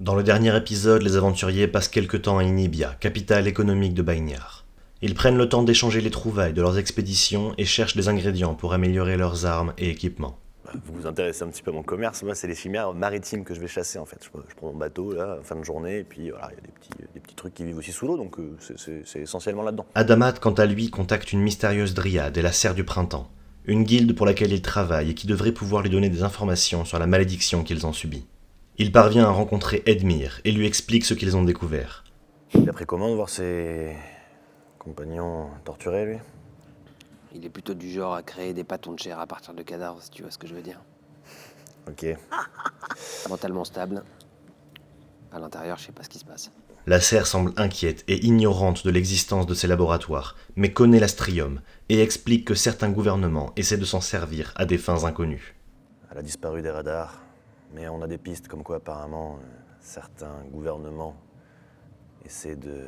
Dans le dernier épisode, les aventuriers passent quelque temps à Inibia, capitale économique de Bagnar. Ils prennent le temps d'échanger les trouvailles de leurs expéditions et cherchent des ingrédients pour améliorer leurs armes et équipements. Vous vous intéressez un petit peu à mon commerce, moi c'est les chimères maritimes que je vais chasser en fait. Je prends mon bateau là, fin de journée, et puis voilà, il y a des petits trucs qui vivent aussi sous l'eau, donc c'est essentiellement là-dedans. Adamat, quant à lui, contacte une mystérieuse dryade et la Serre du Printemps, une guilde pour laquelle il travaille et qui devrait pouvoir lui donner des informations sur la malédiction qu'ils ont subie. Il parvient à rencontrer Edmir et lui explique ce qu'ils ont découvert. Il a pris comment de voir ses compagnons torturés, lui? Il est plutôt du genre à créer des pâtons de chair à partir de cadavres, si tu vois ce que je veux dire. Ok. Mentalement stable. À l'intérieur, je sais pas ce qui se passe. La Serre semble inquiète et ignorante de l'existence de ces laboratoires, mais connaît l'Astrium et explique que certains gouvernements essaient de s'en servir à des fins inconnues. Elle a disparu des radars, mais on a des pistes comme quoi apparemment certains gouvernements essaient de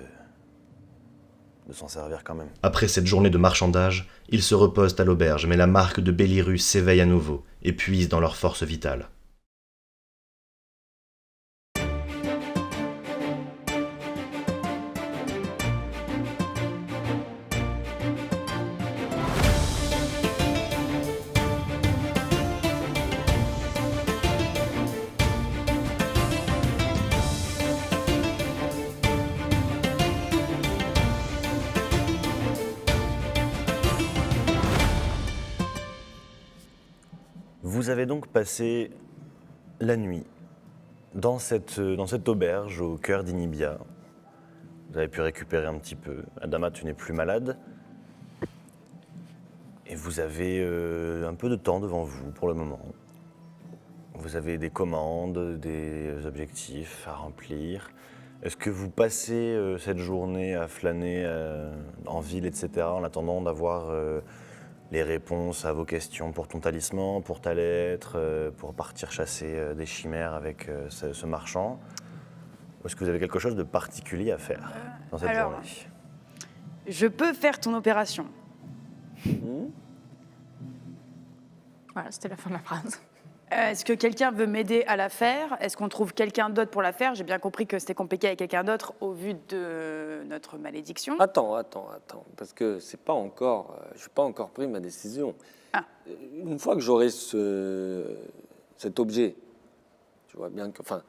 s'en servir quand même. Après cette journée de marchandage, ils se reposent à l'auberge, mais la marque de Bellirus s'éveille à nouveau et puise dans leur force vitale. Vous avez donc passé la nuit dans cette auberge au cœur d'Inibia. Vous avez pu récupérer un petit peu. Adama, tu n'es plus malade. Et vous avez un peu de temps devant vous pour le moment. Vous avez des commandes, des objectifs à remplir. Est-ce que vous passez cette journée à flâner en ville, etc., en attendant d'avoir les réponses à vos questions pour ton talisman, pour ta lettre, pour partir chasser des chimères avec ce marchand? Ou est-ce que vous avez quelque chose de particulier à faire dans cette alors, journée? Je peux faire ton opération. Voilà, c'était la fin de la phrase. Est-ce que quelqu'un veut m'aider à la faire? Est-ce qu'on trouve quelqu'un d'autre pour la faire? J'ai bien compris que c'était compliqué avec quelqu'un d'autre au vu de notre malédiction. Attends, parce que c'est pas encore, j'ai pas encore pris ma décision. Ah. Une fois que j'aurai cet objet, tu vois bien que, enfin,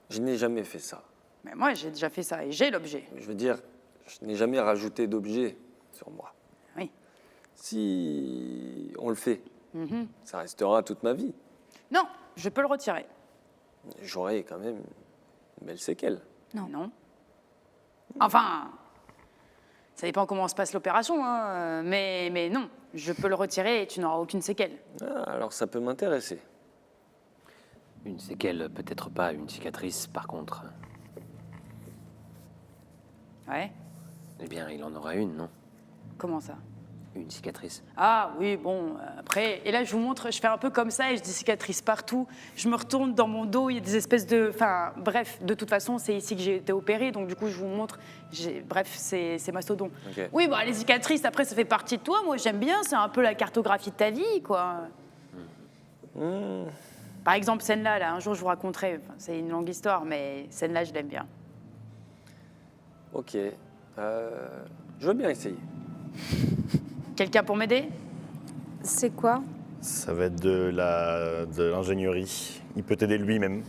je n'ai jamais fait ça. Mais moi, j'ai déjà fait ça et j'ai l'objet. Je veux dire, je n'ai jamais rajouté d'objet sur moi. Oui. Si on le fait, Mhm. ça restera toute ma vie. Non, je peux le retirer. J'aurai quand même une belle séquelle. Non. Enfin, ça dépend comment se passe l'opération, hein, mais non, je peux le retirer et tu n'auras aucune séquelle. Ah, alors ça peut m'intéresser. Une séquelle, peut-être pas une cicatrice, par contre. Ouais, Eh bien, il en aura une, non? comment ça? Une cicatrice. Ah oui, bon, après, et là je vous montre, je fais un peu comme ça et je dis cicatrices partout. Je me retourne dans mon dos, il y a des espèces de... Enfin, bref, de toute façon, c'est ici que j'ai été opérée, donc du coup, je vous montre. Bref, c'est mastodon. Ok. Oui, bah les cicatrices, après, ça fait partie de toi. Moi, j'aime bien, c'est un peu la cartographie de ta vie, quoi. Par exemple, celle-là, là, un jour, je vous raconterai. Enfin, c'est une longue histoire, mais celle-là, je l'aime bien. Ok. Je veux bien essayer. Quelqu'un pour m'aider? C'est quoi? Ça va être de l'ingénierie. Il peut t'aider lui-même,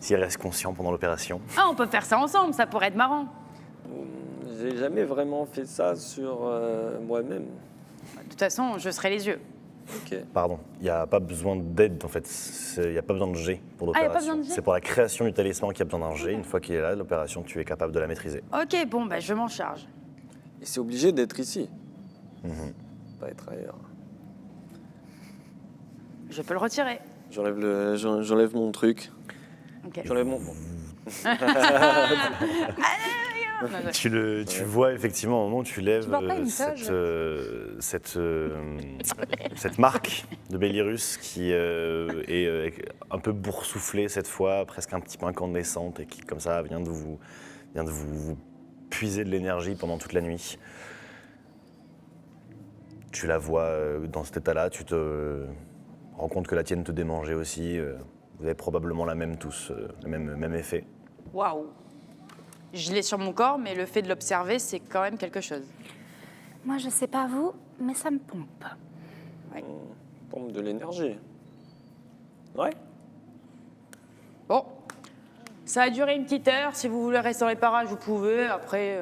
s'il reste conscient pendant l'opération. Ah, on peut faire ça ensemble, ça pourrait être marrant. J'ai jamais vraiment fait ça sur moi-même. De toute façon, je serai les yeux. Ok. Pardon, il n'y a pas besoin d'aide en fait, il n'y a pas besoin de jet pour Ah, y a pas l'opération. besoin de jet? C'est pour la création du talisman qu'il y a besoin d'un jet. Une fois qu'il est là, l'opération, tu es capable de la maîtriser. Ok, bon, bah, je m'en charge. Et c'est obligé d'être ici. Pas être ailleurs. Je peux le retirer. J'enlève mon truc. Ok. J'enlève mon... Tu vois effectivement au moment où tu lèves Tu vois pas une toge cette marque de Bellirus qui est un peu boursouflée cette fois, presque un petit peu incandescente et qui comme ça vient de vous puiser de l'énergie pendant toute la nuit. Tu la vois dans cet état-là, tu te rends compte que la tienne te démangeait aussi. Vous avez probablement la même tous, le même effet. waouh. Je l'ai sur mon corps, mais le fait de l'observer, c'est quand même quelque chose. Moi, je sais pas vous, mais ça me pompe. Pompe de l'énergie. Ouais. Bon, ça a duré une petite heure. Si vous voulez rester dans les parages, vous pouvez. Après,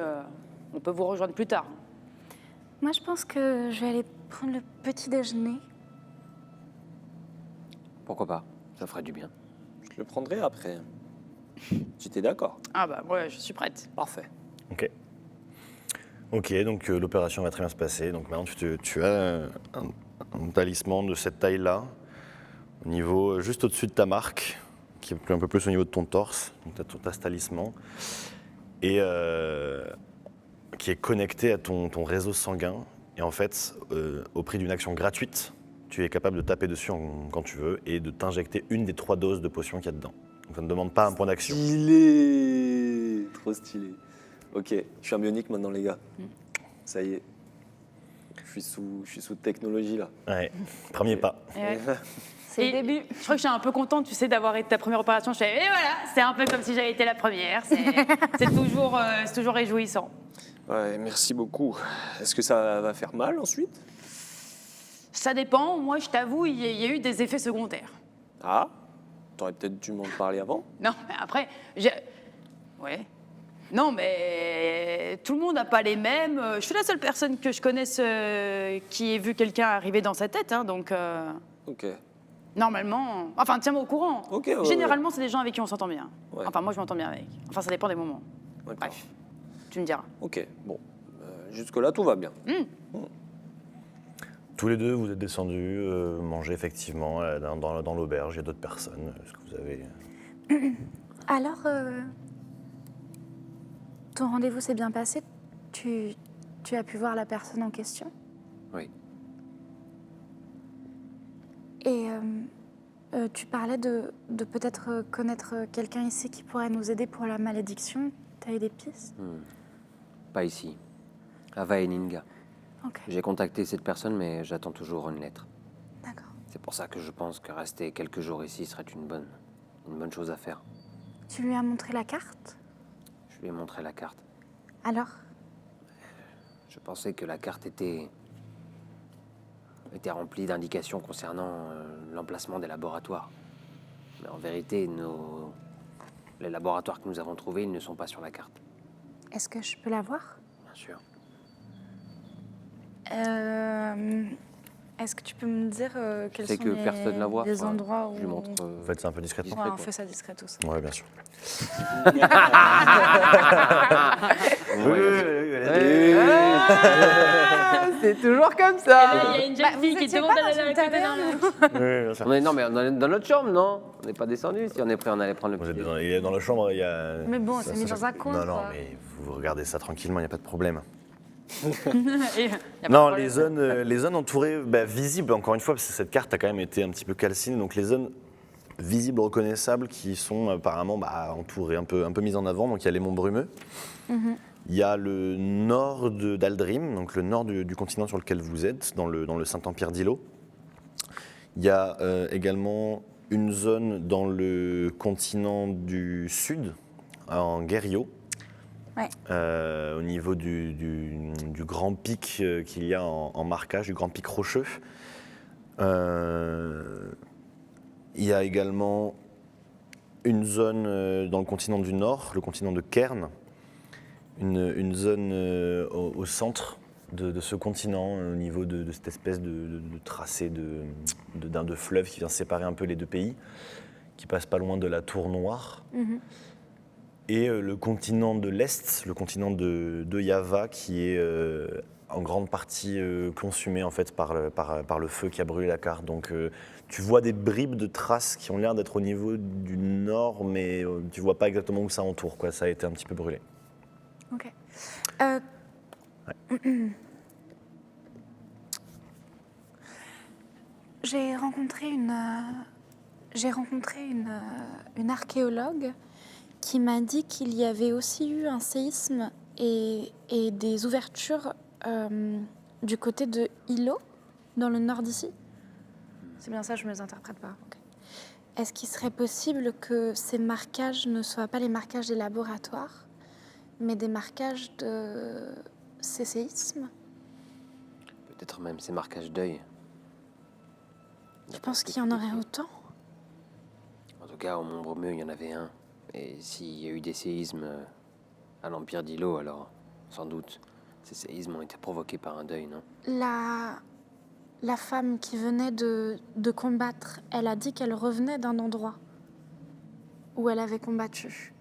on peut vous rejoindre plus tard. Moi, je pense que je vais aller prendre le petit déjeuner. Pourquoi pas? Ça ferait du bien. Je te le prendrai après. Si t'es d'accord. Ah bah, ouais, je suis prête. Parfait. Ok. Ok, donc l'opération va très bien se passer. Donc maintenant, tu as un talisman de cette taille-là, au niveau juste au-dessus de ta marque, qui est un peu plus au niveau de ton torse. Donc tu as ce talisman. Et qui est connecté à ton réseau sanguin. Et en fait, au prix d'une action gratuite, tu es capable de taper dessus quand tu veux et de t'injecter une des 3 doses de potion qu'il y a dedans. Donc ça ne demande pas un point d'action. Stylé. Trop stylé. Ok, je suis un bionique maintenant, les gars. Ça y est. Je suis sous technologie, là. Ouais, premier pas. Ouais. C'est Et le début. Je crois que je suis un peu contente, tu sais, d'avoir été ta première opération. Je fais, et voilà, c'est un peu comme si j'avais été la première. C'est toujours réjouissant. Ouais, merci beaucoup. Est-ce que ça va faire mal ensuite? Ça dépend. Moi, je t'avoue, il y a eu des effets secondaires. Ah, t'aurais peut-être dû m'en parler avant. Non, mais après, ouais. Non, mais tout le monde n'a pas les mêmes. Je suis la seule personne que je connaisse qui ait vu quelqu'un arriver dans sa tête, hein, donc Ok. normalement... Enfin, tiens-moi au courant. Ok, ouais, Généralement, c'est des gens avec qui on s'entend bien. Ouais. Enfin, moi, je m'entends bien avec. Enfin, ça dépend des moments. D'accord. Bref, tu me diras. Ok, bon. Jusque-là, tout va bien. Tous les deux, vous êtes descendus manger effectivement dans l'auberge. Il y a d'autres personnes. Est-ce que vous avez... Alors, ton rendez-vous s'est bien passé? Tu as pu voir la personne en question? Oui. Et tu parlais de peut-être connaître quelqu'un ici qui pourrait nous aider pour la malédiction. T'as eu des pistes? Pas ici. À Vaeninga. Ok, J'ai contacté cette personne, mais j'attends toujours une lettre. d'accord. C'est pour ça que je pense que rester quelques jours ici serait une bonne chose à faire. Tu lui as montré la carte? Je lui ai montré la carte. Alors? Je pensais que la carte était remplie d'indications concernant l'emplacement des laboratoires. Mais en vérité, les laboratoires que nous avons trouvés, ils ne sont pas sur la carte, Est-ce que je peux la voir? bien sûr. Est-ce que tu peux me dire quels C'est sont que personne la voit. les Enfin, endroits où... Je lui montre. Vous faites ça un peu discrètement? Ouais, on fait ça discret tous. Ouais, bien sûr. C'est toujours comme ça. Il y a une jeune fille qui étiez demande pas d'aller dans à une côté taverne? Oui, bien sûr. Non, mais on est dans notre chambre, non? On n'est pas descendu. Si on est prêt, on allait prendre le Vous petit êtes déjeuner. il est dans la chambre, il y a... Mais bon, c'est mis dans un coin, Non, non, quoi. mais vous regardez ça tranquillement, il n'y a pas de problème. Et- y a pas de Non, problème. les zones entourées, visibles, encore une fois, parce que cette carte a quand même été un petit peu calcinée, donc les zones visibles, reconnaissables, qui sont apparemment entourées, un peu mises en avant. Donc il y a les monts Brumeux, il y a le nord d'Aldrim, donc le nord du continent sur lequel vous êtes, dans le Saint-Empire d'Ilo. Il y a également une zone dans le continent du sud, en Guerrio. Ouais. Au niveau du grand pic qu'il y a en marquage, du grand pic rocheux. Il y a également une zone dans le continent du Nord, le continent de Cairn, une zone au centre de ce continent, au niveau de cette espèce de tracé de fleuve qui vient séparer un peu les deux pays, qui passe pas loin de la Tour Noire. Et le continent de l'Est, le continent de Java, qui est en grande partie consumé en fait par le feu qui a brûlé la carte. Donc tu vois des bribes de traces qui ont l'air d'être au niveau du nord, mais tu vois pas exactement où ça entoure, quoi. Ça a été un petit peu brûlé. Ok. J'ai rencontré une archéologue qui m'a dit qu'il y avait aussi eu un séisme et des ouvertures du côté de Hilo, dans le nord d'ici. C'est bien ça, je ne me les interprète pas. Ok. est-ce qu'il serait possible que ces marquages ne soient pas les marquages des laboratoires, mais des marquages de ces séismes? Peut-être même ces marquages d'œil. Tu penses qu'il y en aurait autant? En tout cas, au Mont Bromeux, il y en avait un. Et s'il y a eu des séismes à l'Empire d'Ilo, alors sans doute, ces séismes ont été provoqués par un deuil, non? La femme qui venait de combattre, elle a dit qu'elle revenait d'un endroit où elle avait combattu.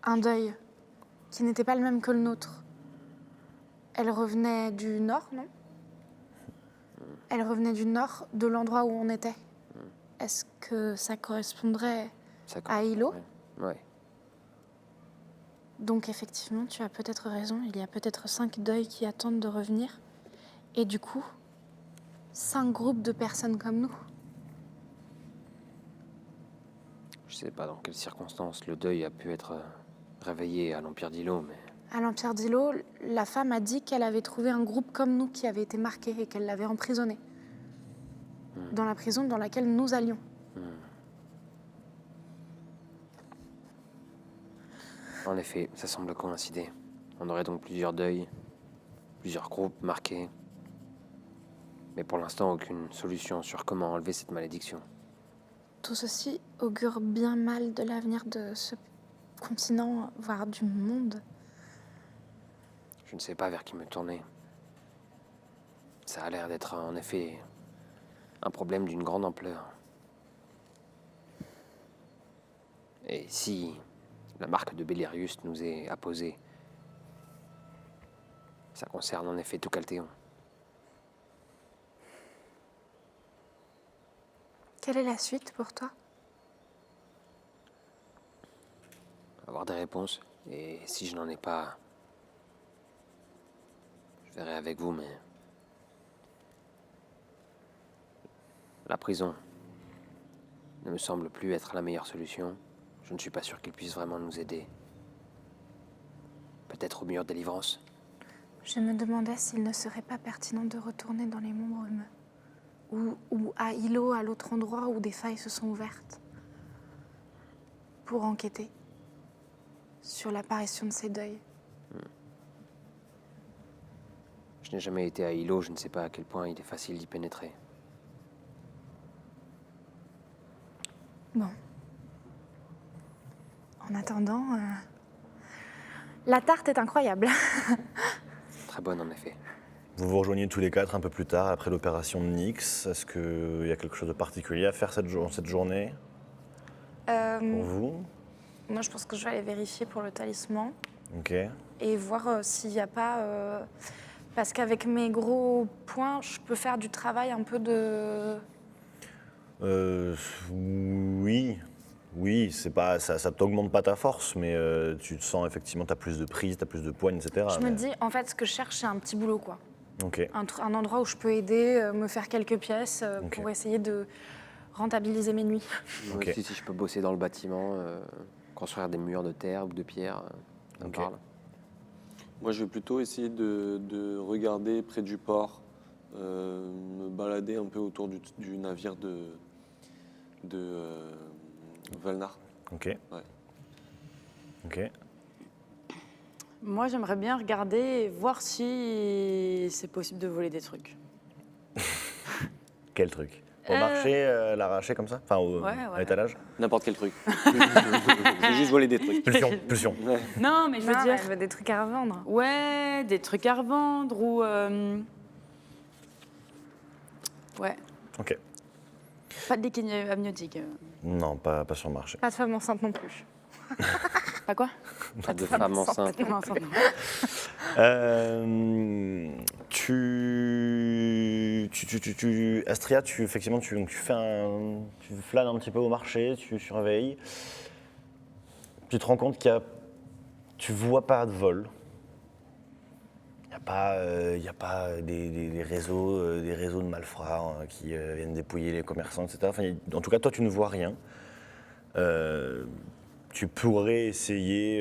Un deuil qui n'était pas le même que le nôtre. Elle revenait du nord, non? Elle revenait du nord de l'endroit où on était. Est-ce que ça correspondrait à Ilo? Ouais. Donc effectivement, tu as peut-être raison. Il y a peut-être 5 deuils qui attendent de revenir. Et du coup, 5 groupes de personnes comme nous. Je sais pas dans quelles circonstances le deuil a pu être réveillé à l'Empire d'Ilo, mais À l'Empire d'Ilo, la femme a dit qu'elle avait trouvé un groupe comme nous qui avait été marqué et qu'elle l'avait emprisonné. Dans la prison dans laquelle nous allions. en effet, ça semble coïncider. On aurait donc plusieurs deuils, plusieurs groupes marqués. Mais pour l'instant, aucune solution sur comment enlever cette malédiction. Tout ceci augure bien mal de l'avenir de ce continent, voire du monde. Je ne sais pas vers qui me tourner. Ça a l'air d'être en effet un problème d'une grande ampleur. Et si la marque de Belerius nous est apposée, ça concerne en effet tout Calthéon. Quelle est la suite pour toi? Avoir des réponses, et si je n'en ai pas, je verrai avec vous, mais la prison ne me semble plus être la meilleure solution. Je ne suis pas sûr qu'il puisse vraiment nous aider. Peut-être au mur de délivrance. Je me demandais s'il ne serait pas pertinent de retourner dans les monts brumeux. Ou à Ilo, à l'autre endroit où des failles se sont ouvertes. Pour enquêter sur l'apparition de ces deuils. Je n'ai jamais été à Ilo, je ne sais pas à quel point il est facile d'y pénétrer. Bon. En attendant, la tarte est incroyable. Très bonne en effet. Vous vous rejoignez tous les 4 un peu plus tard, après l'opération de Nyx. Est-ce qu'il y a quelque chose de particulier à faire cette journée pour vous? Moi, je pense que je vais aller vérifier pour le talisman Ok. et voir s'il n'y a pas... parce qu'avec mes gros points, je peux faire du travail un peu de... Oui, c'est pas, ça t'augmente pas ta force, mais tu te sens effectivement, tu as plus de prise, tu as plus de poigne, etc. Je me dis, en fait, ce que je cherche, c'est un petit boulot, quoi. Ok. Un endroit où je peux aider, me faire quelques pièces Ok. pour essayer de rentabiliser mes nuits. Moi Ok. aussi, si je peux bosser dans le bâtiment, construire des murs de terre ou de pierre, ça me Ok. parle. Moi, je vais plutôt essayer de regarder près du port, me balader un peu autour du navire de Valnar. Ok. Ouais. Ok. Moi, j'aimerais bien regarder et voir si c'est possible de voler des trucs. Quel truc? Au marché, l'arracher comme ça? Enfin, Ouais, à ouais. l'étalage? N'importe quel truc. J'ai juste volé des trucs. Pulsion. Ouais. Non, mais je veux Non, dire, elle veut des trucs à revendre. ouais, des trucs à revendre ou ouais, Ok. pas de liquide amniotique. Non, pas sur le marché. Pas de femme enceinte non plus. Pas quoi? Pas de femme enceinte. Non, enceinte, non. Astria, effectivement, tu flânes un petit peu au marché, tu surveilles. Tu te rends compte tu vois pas de vol. Il n'y a pas des réseaux de malfrats qui viennent dépouiller les commerçants, etc. Enfin, en tout cas, toi, tu ne vois rien. Tu pourrais essayer,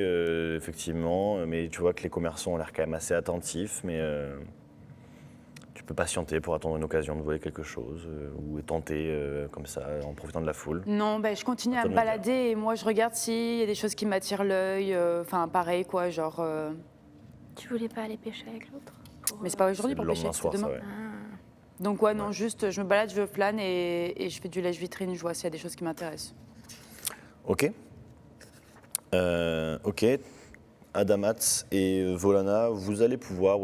effectivement, mais tu vois que les commerçants ont l'air quand même assez attentifs, mais peux patienter pour attendre une occasion de voler quelque chose ou tenter comme ça en profitant de la foule. Non, je continue à me balader et moi je regarde s'il y a des choses qui m'attirent l'œil. Enfin, pareil quoi, genre. Tu voulais pas aller pêcher avec l'autre Mais c'est pas aujourd'hui C'est pour le pêcher, lendemain c'est soir, demain. ça, ouais. Donc ouais, non, juste je me balade, je flâne et je fais du lèche-vitrine, je vois s'il y a des choses qui m'intéressent. Ok. Ok. Adamat et Volana, vous allez pouvoir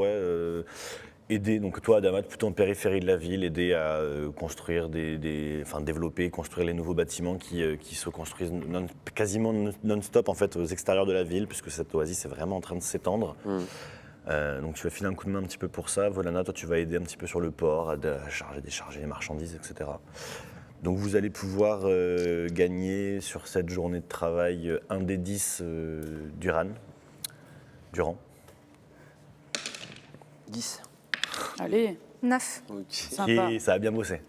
aider, donc toi Adamat, plutôt en périphérie de la ville, aider à construire développer, construire les nouveaux bâtiments qui se construisent quasiment non-stop en fait aux extérieurs de la ville, puisque cette oasis est vraiment en train de s'étendre. Donc tu vas filer un coup de main un petit peu pour ça. Volana, toi tu vas aider un petit peu sur le port, à charger, décharger les marchandises, etc. Donc vous allez pouvoir gagner sur cette journée de travail 1 des 10 durant. 10. Allez, 9. Ok. sympa. Et ça a bien bossé.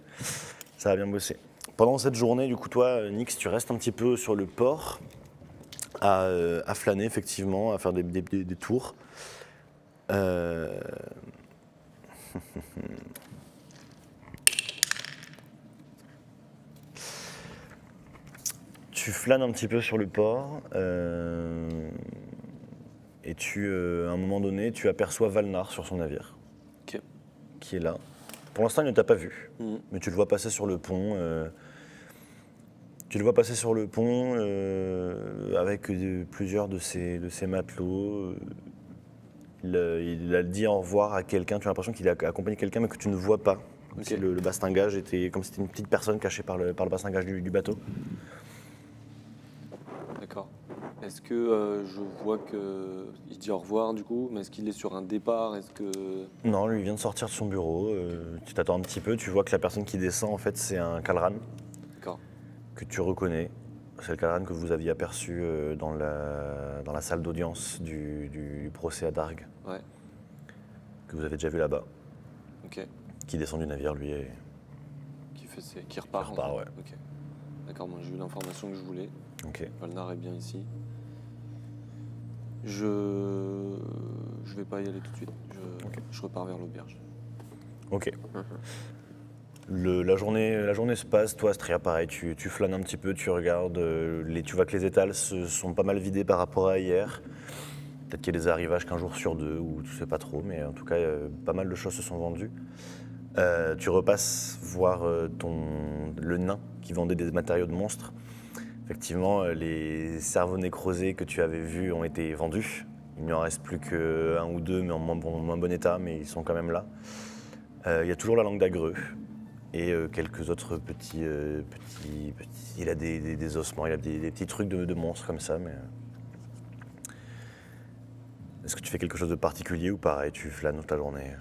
Ça a bien bossé. Pendant cette journée, du coup, toi, Nix, tu restes un petit peu sur le port, à flâner, effectivement, à faire des tours. Tu flânes un petit peu sur le port, et à un moment donné, tu aperçois Valnar sur son navire, Ok. qui est là. Pour l'instant, il ne t'a pas vu, Mhm. mais tu le vois passer sur le pont. Avec plusieurs de ses matelots. Il a dit au revoir à quelqu'un. Tu as l'impression qu'il a accompagné quelqu'un, mais que tu ne vois pas. Comme Ok. si le bastingage était comme si c'était une petite personne cachée par le bastingage du bateau. D'accord. Est-ce que je vois qu'il dit au revoir du coup, mais est-ce qu'il est sur un départ? Est-ce que... Non, lui il vient de sortir de son bureau. Tu t'attends un petit peu. Tu vois que la personne qui descend, en fait, c'est un Kalran D'accord. que tu reconnais. C'est le Kalran que vous aviez aperçu dans la salle d'audience du procès à Darg, Ouais. que vous avez déjà vu là-bas, Ok. qui descend du navire, lui. Et... Qui repart. Qui repart, en fait. ouais. Ok. D'accord, moi j'ai eu l'information que je voulais. Ok. Valnar est bien ici. Je vais pas y aller tout de suite. Je repars vers l'auberge. Ok. La journée se passe, toi Astria, pareil, tu flânes un petit peu, tu regardes, tu vois que les étals se sont pas mal vidés par rapport à hier. Peut-être qu'il y a des arrivages qu'un jour sur deux, ou tu sais pas trop, mais en tout cas, pas mal de choses se sont vendues. Tu repasses voir le nain qui vendait des matériaux de monstres. Effectivement, les cerveaux nécrosés que tu avais vus ont été vendus. Il n'y en reste plus qu'un ou deux, mais en moins bon état, mais ils sont quand même là. Il y a toujours la langue d'agreux et quelques autres petits. Il a des ossements, il a des petits trucs de monstres comme ça, mais. Est-ce que tu fais quelque chose de particulier ou pareil, tu flânes toute la journée?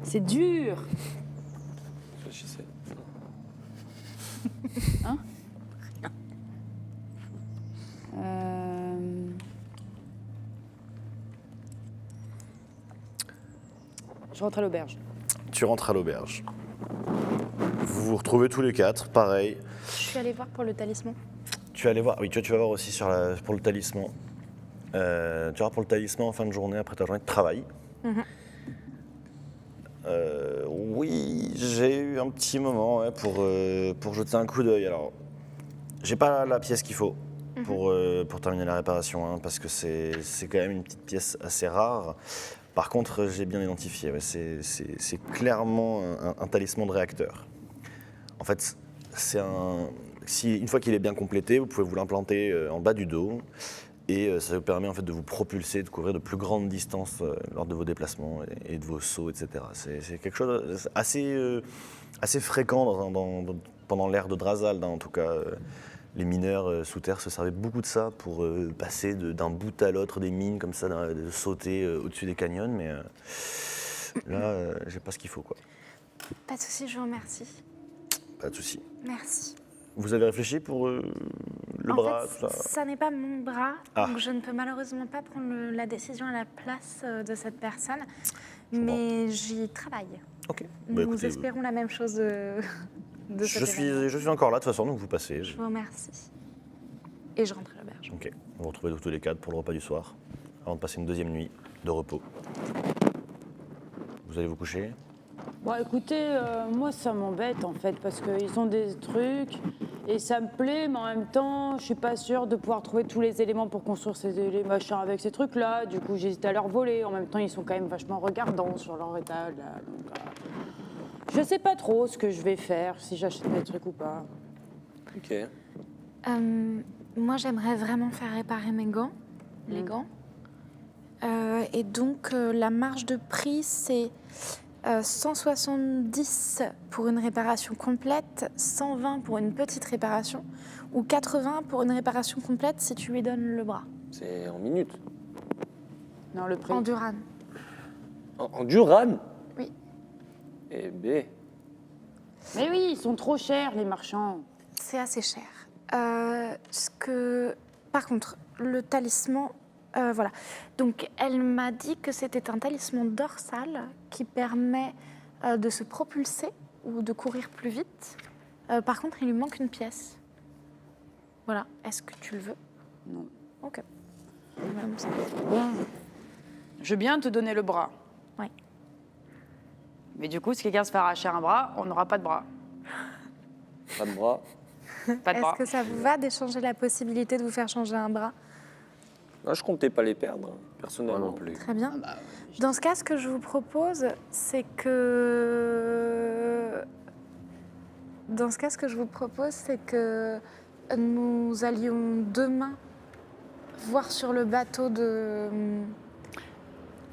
C'est dur. Réfléchissez. Je rentre à l'auberge. Tu rentres à l'auberge. Vous vous retrouvez tous les quatre, pareil. Je suis allée voir pour le talisman. Tu vas aller voir, oui, tu vas voir aussi pour le talisman. Tu vas voir pour le talisman en fin de journée, après ta journée de travail. Mhm. Oui, j'ai eu un petit moment pour jeter un coup d'œil. Alors, j'ai pas la pièce qu'il faut pour terminer la réparation, hein, parce que c'est quand même une petite pièce assez rare. Par contre, j'ai bien identifié, ouais, c'est clairement un talisman de réacteur. En fait, une fois qu'il est bien complété, vous pouvez vous l'implanter en bas du dos. Et ça vous permet en fait de vous propulser, de couvrir de plus grandes distances lors de vos déplacements et de vos sauts, etc. C'est quelque chose assez fréquent pendant l'ère de Drazald, hein, en tout cas. Les mineurs sous terre se servaient beaucoup de ça pour passer d'un bout à l'autre des mines, comme ça, de sauter au-dessus des canyons. Mais là, j'ai pas ce qu'il faut, quoi. Pas de souci, je vous remercie. Pas de souci. Merci. Vous avez réfléchi pour le En bras, fait, tout ça? ça n'est pas mon bras, Ah. donc je ne peux malheureusement pas prendre la décision à la place de cette personne, Je comprends. mais j'y travaille. Ok. Bah, Nous écoutez, espérons la même chose de cet événement. je suis encore là de toute façon, donc vous passez. Je vous remercie. et je rentre à l'auberge. Ok, vous vous retrouvez tous les quatre pour le repas du soir, avant de passer une deuxième nuit de repos. Vous allez vous coucher? Bon, écoutez, moi, ça m'embête, en fait, parce qu'ils ont des trucs, et ça me plaît, mais en même temps, je suis pas sûre de pouvoir trouver tous les éléments pour construire les machins avec ces trucs-là. Du coup, j'hésite à leur voler. En même temps, ils sont quand même vachement regardants sur leur étal, là. Donc, je sais pas trop ce que je vais faire, si j'achète des trucs ou pas. Ok. Moi, j'aimerais vraiment faire réparer mes gants, les gants. Et donc, la marge de prix, c'est 170 pour une réparation complète, 120 pour une petite réparation, ou 80 pour une réparation complète si tu lui donnes le bras. C'est en minutes. Non, le prix. En Duran. En Duran? Oui. Eh ben. Mais oui, ils sont trop chers, les marchands. C'est assez cher. Par contre, le talisman, voilà. Donc, elle m'a dit que c'était un talisman dorsal qui permet de se propulser ou de courir plus vite. Par contre, il lui manque une pièce. Voilà. Est-ce que tu le veux? Non. Ok. Comme ça. Bon, je veux bien te donner le bras. Oui. Mais du coup, si quelqu'un se fait arracher un bras, on n'aura pas de bras. Pas de bras. Pas de bras. Est-ce que ça vous va d'échanger la possibilité de vous faire changer un bras? Moi, je comptais pas les perdre, Moi personnellement. non plus. Très bien. Dans ce cas, ce que je vous propose, c'est que... nous allions demain voir sur le bateau de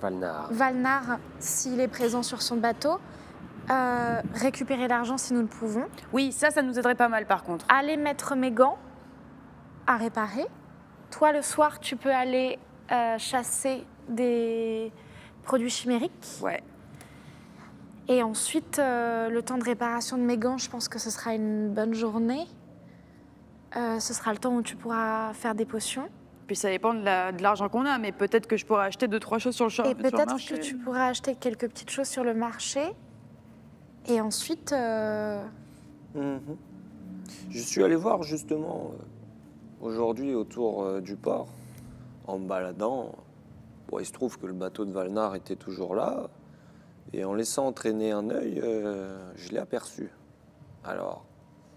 Valnar. Valnar s'il est présent sur son bateau, récupérer l'argent si nous le pouvons, Oui, ça nous aiderait pas mal, par contre. aller mettre mes gants à réparer. Toi, le soir, tu peux aller chasser des produits chimériques. Ouais. Et ensuite, le temps de réparation de mes gants, je pense que ce sera une bonne journée. Ce sera le temps où tu pourras faire des potions. Puis ça dépend de l'argent qu'on a, mais peut-être que je pourrais acheter 2-3 choses sur le Et peut-être marché. que tu pourras acheter quelques petites choses sur le marché. Et ensuite, Mhm. Je suis allé voir justement aujourd'hui autour du port, en me baladant. Bon, il se trouve que le bateau de Valnar était toujours là, et en laissant traîner un œil, je l'ai aperçu. Alors,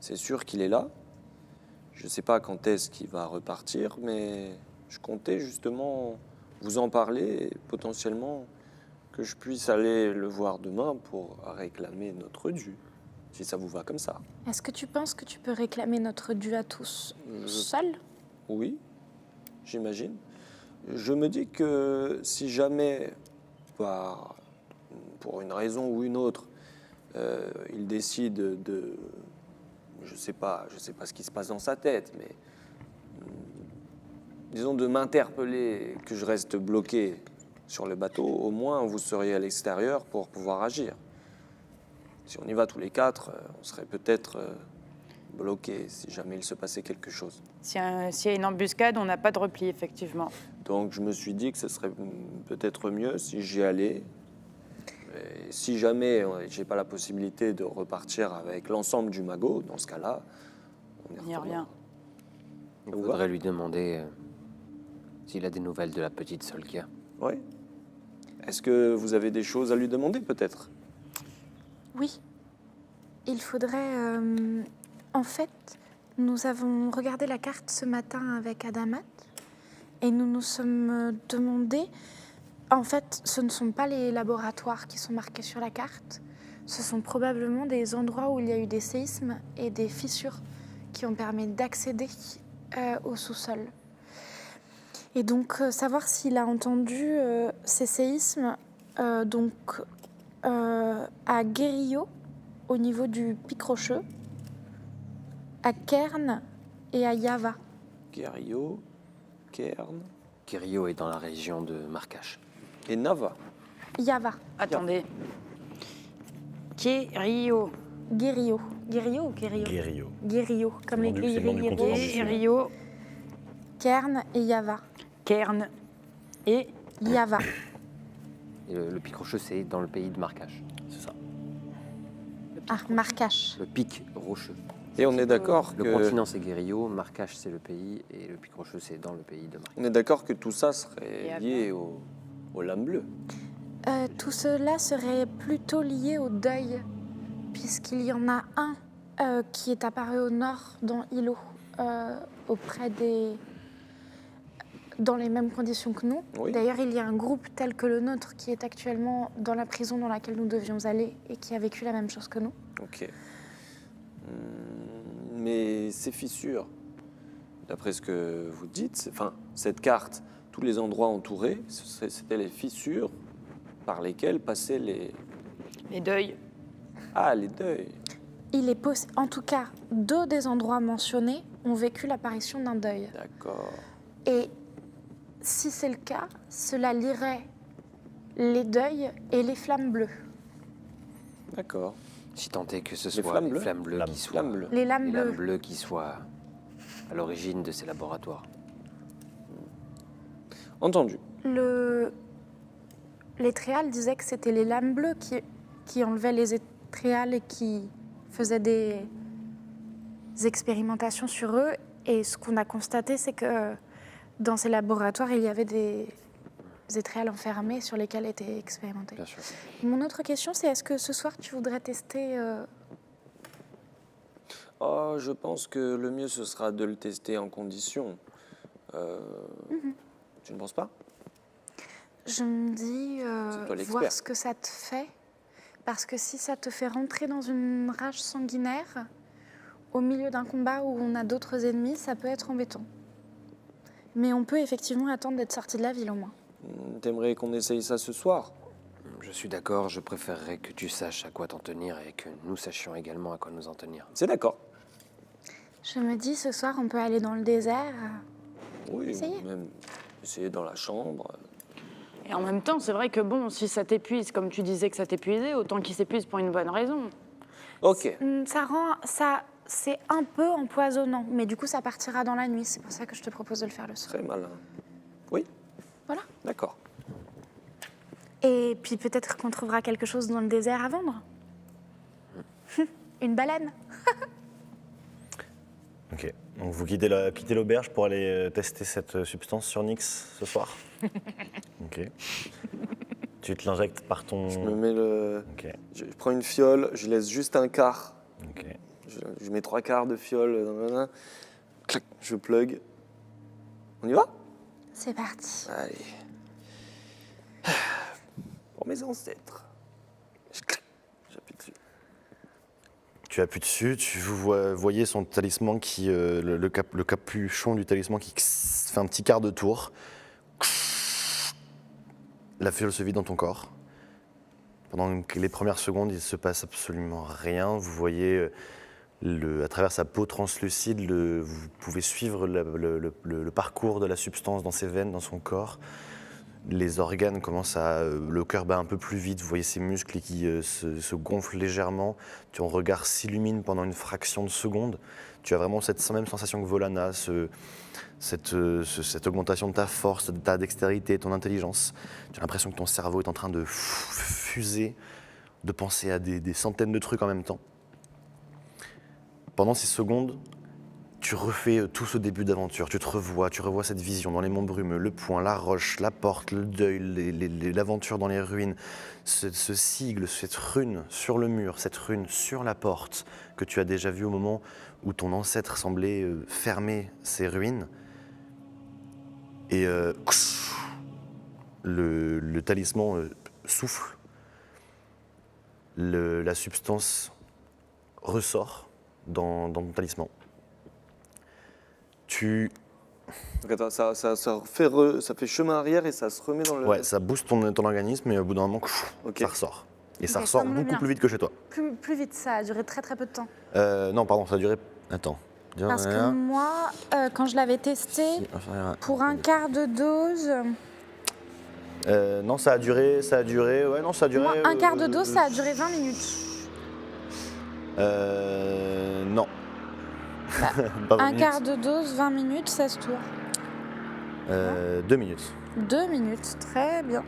c'est sûr qu'il est là. Je ne sais pas quand est-ce qu'il va repartir, mais je comptais justement vous en parler et potentiellement que je puisse aller le voir demain pour réclamer notre dû, si ça vous va comme ça. est-ce que tu penses que tu peux réclamer notre dû à tous Je- seul? Oui, j'imagine. Je me dis que si jamais, pour une raison ou une autre, il décide de... Je sais pas ce qui se passe dans sa tête, mais disons de m'interpeller, que je reste bloqué sur le bateau, au moins vous seriez à l'extérieur pour pouvoir agir. Si on y va tous les quatre, on serait peut-être bloqué si jamais il se passait quelque chose. S'il y a une embuscade, on n'a pas de repli, effectivement. Donc je me suis dit que ce serait peut-être mieux si j'y allais. Et si jamais j'ai pas la possibilité de repartir avec l'ensemble du magot, dans ce cas-là, on y Il n'y a retournera. rien. Il Ça vous faudrait lui demander s'il a des nouvelles de la petite Solkia. Oui. Est-ce que vous avez des choses à lui demander peut-être? Oui. Il faudrait... En fait, nous avons regardé la carte ce matin avec Adamat et nous nous sommes demandé... En fait, ce ne sont pas les laboratoires qui sont marqués sur la carte. Ce sont probablement des endroits où il y a eu des séismes et des fissures qui ont permis d'accéder au sous-sol. Et donc, savoir s'il a entendu ces séismes à Guérillo, au niveau du Pic Rocheux, à Cairn et à Yava. Guerrio, Cairn Kirio est dans la région de Marcache. et Nava. Yava, Attendez. Rio. Guérillo. Guérillo ou Guérillo? Guerrillo. Guérillo, comme les C'est le nom du guerriers. continent du Sud. Rio, Cairn et Yava. Cairn et Yava. Et le pic rocheux, c'est dans le pays de Marcache. C'est ça. Ah, Marcache. Le pic rocheux. Et on est d'accord Le que continent, c'est Guérillo, Marcache, c'est le pays, et le Picrocheux, c'est dans le pays de Marcache. on est d'accord que tout ça Et serait à lié au lame bleu. Tout cela serait plutôt lié au deuil, puisqu'il y en a un qui est apparu au nord dans Ilo, auprès des... dans les mêmes conditions que nous. Oui. D'ailleurs, il y a un groupe tel que le nôtre qui est actuellement dans la prison dans laquelle nous devions aller et qui a vécu la même chose que nous. Ok. Mais ces fissures, d'après ce que vous dites, enfin, cette carte, tous les endroits entourés, c'était les fissures par lesquelles passaient les... Les deuils. Ah, les deuils. Il est en tout cas, deux des endroits mentionnés ont vécu l'apparition d'un deuil. D'accord. Et si c'est le cas, cela lierait les deuils et les flammes bleues. D'accord. Si tant est que ce Les soit flammes les bleues flammes bleues qui soient... Flamme bleue. Les lames les bleues. lames bleues qui soient à l'origine de ces laboratoires. Entendu. L'étréal disait que c'était les lames bleues qui enlevaient les étréales et qui faisaient des expérimentations sur eux. Et ce qu'on a constaté, c'est que dans ces laboratoires, il y avait des étréales enfermées sur lesquelles étaient expérimentés. Bien sûr. Mon autre question, c'est est-ce que ce soir, tu voudrais tester Oh, je pense que le mieux, ce sera de le tester en condition. Tu ne penses pas? Je me dis, C'est toi l'expert. voir ce que ça te fait. Parce que si ça te fait rentrer dans une rage sanguinaire, au milieu d'un combat où on a d'autres ennemis, ça peut être embêtant. Mais on peut effectivement attendre d'être sorti de la ville au moins. T'aimerais qu'on essaye ça ce soir? Je suis d'accord, je préférerais que tu saches à quoi t'en tenir et que nous sachions également à quoi nous en tenir. C'est d'accord. Je me dis, ce soir, on peut aller dans le désert. Oui, Essayez. ou même essayer dans la chambre. Et en même temps, c'est vrai que bon, si ça t'épuise, comme tu disais que ça t'épuisait, autant qu'il s'épuise pour une bonne raison. Ok. C'est un peu empoisonnant, mais du coup, ça partira dans la nuit. C'est pour ça que je te propose de le faire le soir. Très malin. Oui, Voilà. d'accord. Et puis peut-être qu'on trouvera quelque chose dans le désert à vendre. Une baleine. Ok. Donc vous quittez l'auberge pour aller tester cette substance sur Nyx ce soir. Ok. Tu te l'injectes par ton... Je me mets le... Ok. Je prends une fiole, je laisse juste un quart. Ok. Je mets 3/4 de fiole dans ma main. Clac, je plug. On y va? C'est parti. Allez. Pour mes ancêtres. J'appuie dessus. Tu appuies dessus, voyez son talisman qui, le capuchon du talisman qui fait un petit quart de tour. La fiole se vide dans ton corps. Pendant les premières secondes, il ne se passe absolument rien. Vous voyez, à travers sa peau translucide, vous pouvez suivre le parcours de la substance dans ses veines, dans son corps. Les organes commencent le cœur bat un peu plus vite, vous voyez ses muscles qui se gonflent légèrement, ton regard s'illumine pendant une fraction de seconde. Tu as vraiment cette même sensation que Volana, cette augmentation de ta force, de ta dextérité, ton intelligence. Tu as l'impression que ton cerveau est en train de fuser, de penser à des centaines de trucs en même temps. Pendant ces secondes, tu refais tout ce début d'aventure, tu revois cette vision dans les monts brumeux, le point, la roche, la porte, le deuil, l'aventure dans les ruines, ce sigle, cette rune sur le mur, cette rune sur la porte que tu as déjà vue au moment où ton ancêtre semblait fermer ces ruines. Et le talisman souffle, la substance ressort dans ton talisman. Donc attends, ça fait chemin arrière et ça se remet dans le... Ouais, ça booste ton organisme et au bout d'un moment, Ok. ça ressort. Et ça Ok, ressort ça me va beaucoup bien. plus vite que chez toi. Plus vite, ça a duré très très peu de temps. Non, pardon, ça a duré... Attends. Parce que moi, quand je l'avais testé, pour un quart de dose, non, ça a duré... Ouais, non, ça a duré... moi, un quart de dose, ça a duré 20 minutes. Non. Pas 20 Un minutes. quart de dose, 20 minutes, 16 tours. 2 minutes. 2 minutes, très bien.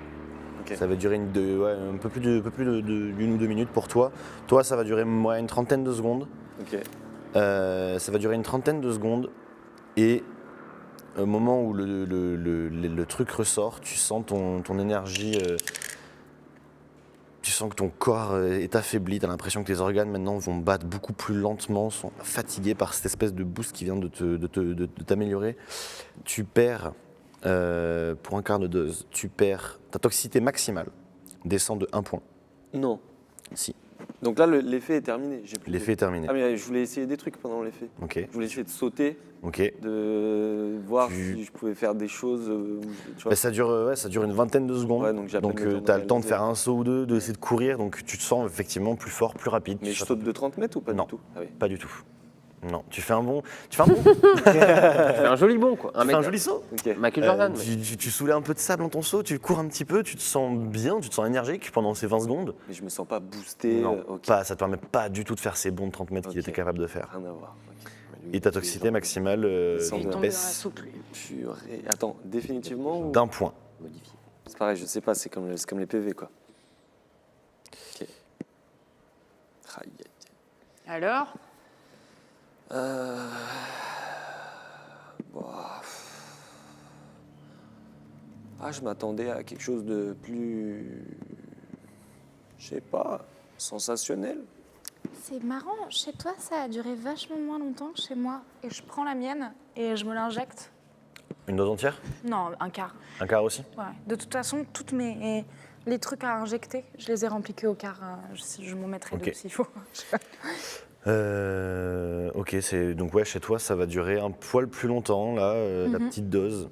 Ok. Ça va durer un peu plus d'une ou 2 minutes pour toi. Toi, ça va durer une trentaine de secondes. Ok. Ça va durer une trentaine de secondes et au moment où le truc ressort, tu sens ton énergie, tu sens que ton corps est affaibli, tu as l'impression que tes organes maintenant vont battre beaucoup plus lentement, sont fatigués par cette espèce de boost qui vient de t'améliorer. Tu perds, pour un quart de dose, tu perds ta toxicité maximale, descend de 1 point. Non. Si, Donc là, l'effet est terminé. J'ai plus l'effet est de- terminé. Ah, mais je voulais essayer des trucs pendant l'effet. Ok, Je voulais essayer de sauter, ok. de voir Tu- si je pouvais faire des choses. Tu vois. Bah, ça dure une vingtaine de secondes. Ouais, donc j'ai à peine le temps tu as de le temps de réaliser. faire un saut ou deux, d'essayer de courir, donc tu te sens effectivement plus fort, plus rapide. Mais Tu je sautes saute de 30 mètres ou pas Non. du tout? Ah oui. Pas du tout. Non, tu fais un bon. Tu fais un bon. Tu fais un joli bond, quoi. Tu fais mètre- un joli saut. Ok. Michael Jordan. mais- Tu soulèves un peu de sable dans ton saut, tu cours un petit peu, tu te sens bien, tu te sens énergique pendant ces 20 secondes. Mais je me sens pas boosté. Non, Ok. pas, ça te permet pas du tout de faire ces bonds de 30 mètres qu'il Ok. était capable de faire. Rien à voir. ok. Et ta toxicité maximale Sans Il est de- tombé dans la baisse soupe, lui. Purée. Attends, définitivement ou... d'un point. Modifié. C'est pareil, je sais pas, c'est comme les PV quoi. Ok. Aïe, aïe, aïe. Alors Bah, ah, je m'attendais à quelque chose de plus. Je sais pas, sensationnel. C'est marrant, chez toi ça a duré vachement moins longtemps que chez moi. Et je prends la mienne et je me l'injecte. Une dose entière? Non, un quart. Un quart aussi? Ouais. De toute façon, toutes les trucs à injecter, je les ai remplis que au quart. Je m'en mettrai Ok. deux s'il faut. Ok, donc ouais, chez toi, ça va durer un poil plus longtemps, là, la petite dose.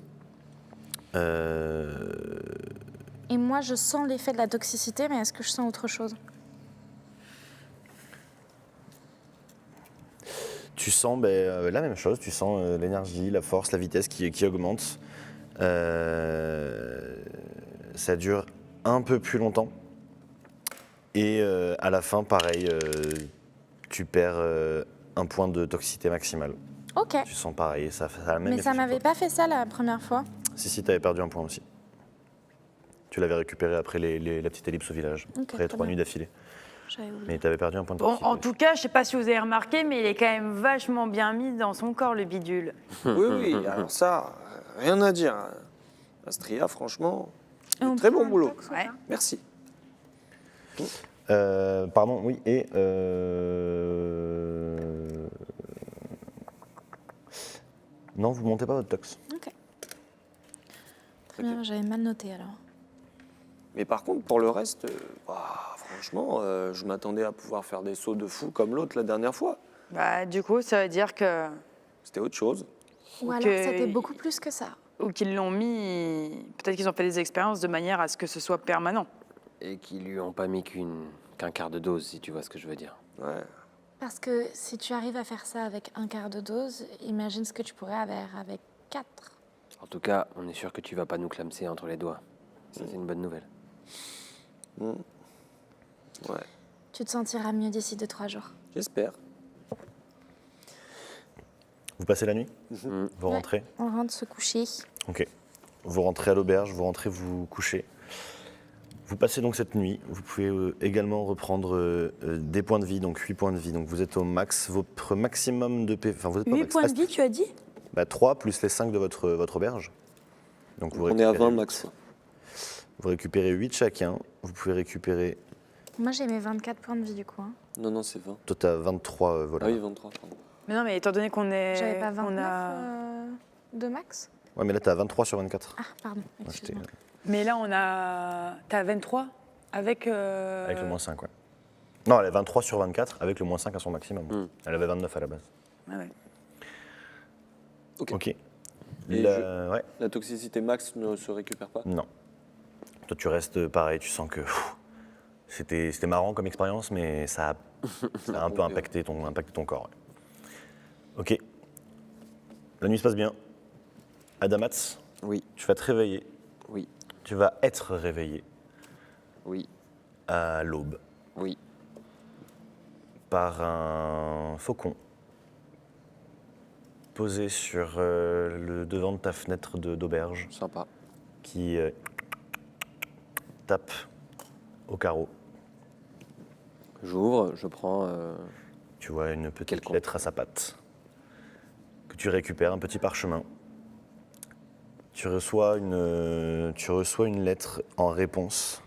Et moi, je sens l'effet de la toxicité, mais est-ce que je sens autre chose? Tu sens la même chose, tu sens l'énergie, la force, la vitesse qui augmente. Ça dure un peu plus longtemps. Et à la fin, pareil, tu perds un point de toxicité maximale. Ok. Tu sens pareil, ça a la même Mais effet ça sur m'avait toi. pas fait ça la première fois. Si, tu avais perdu un point aussi. Tu l'avais récupéré après la petite ellipse au village, Ok, après très 3 bien. nuits d'affilée. J'avais oublié. Mais tu avais perdu un point de Bon, toxicité. en tout cas, je sais pas si vous avez remarqué, mais il est quand même vachement bien mis dans son corps, le bidule. Oui, oui, alors ça, rien à dire. Astria, franchement, Et on très prend bon un boulot. tox ou Ouais. pas Merci. Pardon, oui, et non, vous montez pas votre tox. Ok. Très bien, j'avais mal noté alors. Mais par contre, pour le reste, franchement, je m'attendais à pouvoir faire des sauts de fou comme l'autre la dernière fois. Bah, du coup, ça veut dire que. C'était autre chose. Ou Ok. alors c'était beaucoup plus que ça. Ou qu'ils l'ont mis. Peut-être qu'ils ont fait des expériences de manière à ce que ce soit permanent. Et qui lui ont pas mis qu'un quart de dose, si tu vois ce que je veux dire. Ouais. Parce que si tu arrives à faire ça avec un quart de dose, imagine ce que tu pourrais avoir avec 4. En tout cas, on est sûr que tu vas pas nous clamser entre les doigts. Ça, c'est une bonne nouvelle. Ouais, Tu te sentiras mieux d'ici 2-3 jours. j'espère. Vous passez la nuit? Mhm. Vous rentrez? On rentre se coucher. Ok. Vous rentrez à l'auberge, vous rentrez vous coucher. Vous passez donc cette nuit. Vous pouvez également reprendre des points de vie, donc 8 points de vie. Donc vous êtes au max. Votre maximum de PV. Enfin, vous êtes pas 8 max. points de vie, tu as dit 3 plus les 5 de votre auberge. Donc vous On est à récupérez 20 huit. max. Vous récupérez 8 chacun. Vous pouvez récupérer. Moi j'ai mes 24 points de vie du coup. Hein. Non, non, c'est 20. Toi, t'as 23 Ah voleurs. oui, 23, pardon. Mais non, mais étant donné qu'on est. J'avais pas qu'on 29 a... de max? Ouais, mais là, t'as 23 sur 24. Ah, pardon. Ouais, j'étais- Excuse-moi. Mais là, on a. T'as 23 avec. Avec le moins 5, ouais. Non, elle est 23 sur 24 avec le moins 5 à son maximum. Mm. Elle avait 29 à la base. Ah ouais. Ok. Et Ouais, La toxicité max ne se récupère pas? non. Toi, tu restes pareil, tu sens que c'était marrant comme expérience, mais ça a un peu impacté ton corps. Ouais. Ok. La nuit se passe bien. Adamats, Oui, tu vas te réveiller. oui, Tu vas être réveillé oui, à l'aube oui. par un faucon posé sur le devant de ta fenêtre d'auberge Sympa. qui tape au carreau. J'ouvre, je prends Tu vois une petite Quelconque. lettre à sa patte que tu récupères, un petit parchemin. Tu reçois une lettre en réponse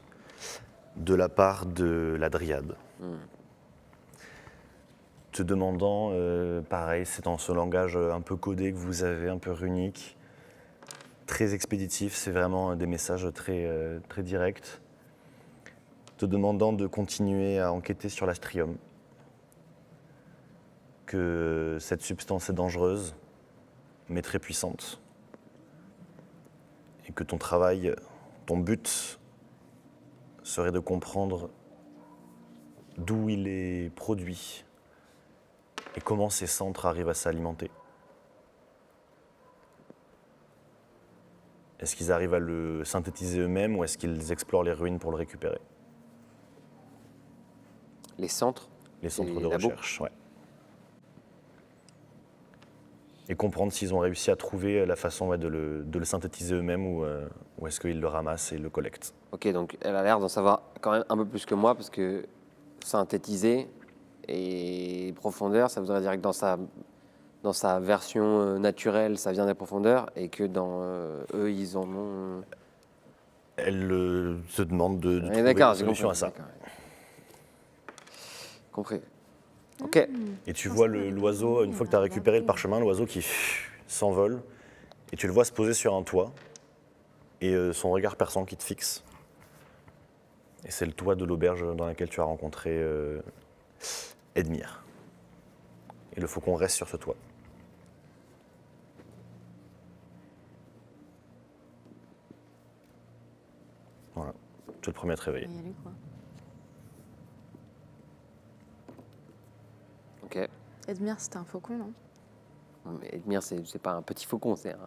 de la part de la Dryade. Te demandant, pareil, c'est dans ce langage un peu codé que vous avez, un peu runique, très expéditif, c'est vraiment des messages très, très directs, te demandant de continuer à enquêter sur l'astrium, que cette substance est dangereuse, mais très puissante, et que ton travail, ton but serait de comprendre d'où il est produit et comment ces centres arrivent à s'alimenter. Est-ce qu'ils arrivent à le synthétiser eux-mêmes ou est-ce qu'ils explorent les ruines pour le récupérer? Les centres. Les centres Les de labos. recherche, ouais. Et comprendre s'ils ont réussi à trouver la façon de le synthétiser eux-mêmes ou est-ce qu'ils le ramassent et le collectent. Ok, donc elle a l'air d'en savoir quand même un peu plus que moi, parce que synthétiser et profondeur, ça voudrait dire que dans sa version naturelle, ça vient des profondeurs, et que dans eux, ils en ont... Elle se demande de Ouais, trouver d'accord, une j'ai solution compris, à ça. d'accord, ouais. Compris. Ok. Et tu vois l'oiseau, une fois que tu as récupéré le parchemin, l'oiseau qui s'envole, et tu le vois se poser sur un toit, et son regard perçant qui te fixe. Et c'est le toit de l'auberge dans laquelle tu as rencontré Edmir. Et le faucon reste sur ce toit. Voilà, tu es le premier à te réveiller. On va y aller, quoi. Ok. Edmir, c'était un faucon, non? Mais Edmir, c'est pas un petit faucon, c'est un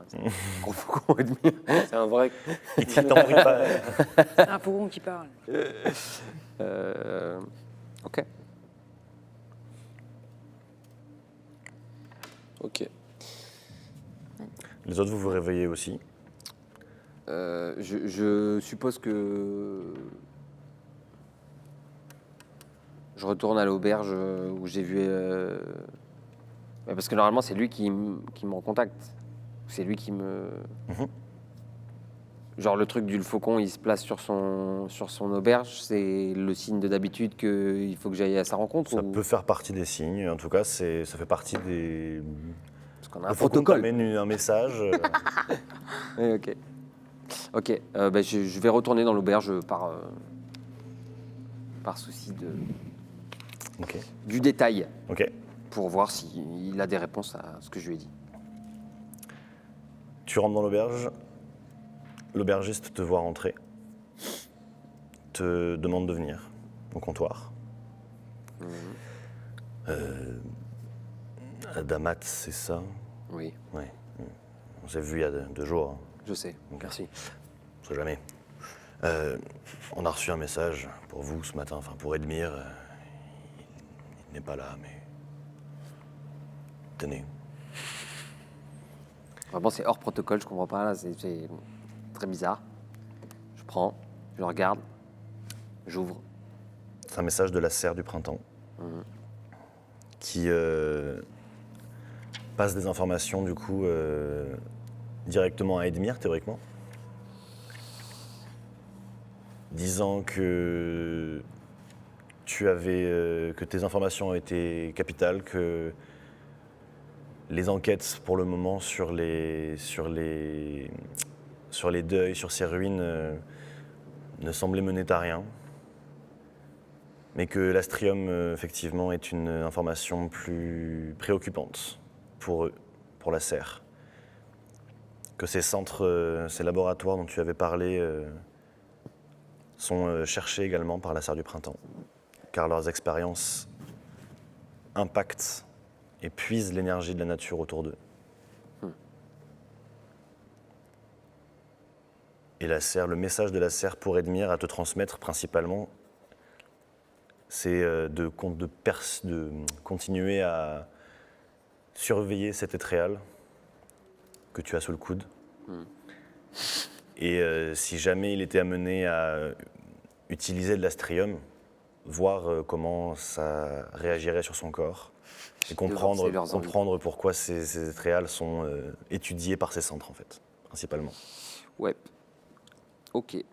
gros faucon, Edmir. C'est un vrai. Il t'embrouille pas. C'est un faucon qui parle. Ok. Ok. Les autres, vous vous réveillez aussi. Je suppose que je retourne à l'auberge où j'ai vu... parce que normalement, c'est lui qui me recontacte. C'est lui qui me... Mhm. Genre le truc du faucon, il se place sur son auberge, c'est le signe de d'habitude qu'il faut que j'aille à sa rencontre? Ça ou... peut faire partie des signes. En tout cas, ça fait partie des... Parce qu'on a un Le faucon protocole. t'amène un message. Oui, ok. Ok, je vais retourner dans l'auberge par souci Ok. du détail, Ok. pour voir s'il a des réponses à ce que je lui ai dit. Tu rentres dans l'auberge. L'aubergiste te voit rentrer. Te demande de venir au comptoir. Adamat, c'est ça? Oui, Oui. On s'est vu il y a 2 jours. je sais, merci. On sait jamais. On a reçu un message pour vous ce matin, enfin pour Edmir. Il n'est pas là, mais... Tenez. Vraiment, c'est hors protocole, je comprends pas, là, c'est très bizarre. Je prends, je le regarde, j'ouvre. C'est un message de la serre du printemps qui passe des informations du coup directement à Edmir théoriquement, disant que que tes informations étaient capitales, que les enquêtes pour le moment sur les deuils, sur ces ruines ne semblaient mener à rien. Mais que l'astrium, effectivement, est une information plus préoccupante pour eux, pour la serre. Que ces centres, ces laboratoires dont tu avais parlé, sont cherchés également par la serre du printemps. Car leurs expériences impactent et puisent l'énergie de la nature autour d'eux. Et la serre, le message de la serre pour Edmir à te transmettre principalement, c'est de continuer à surveiller cet être réel que tu as sous le coude. Et si jamais il était amené à utiliser de l'astrium, voir comment ça réagirait sur son corps et Devancer leurs envies. comprendre pourquoi ces étréales sont étudiées par ces centres, en fait, principalement. Ouais. Ok. Et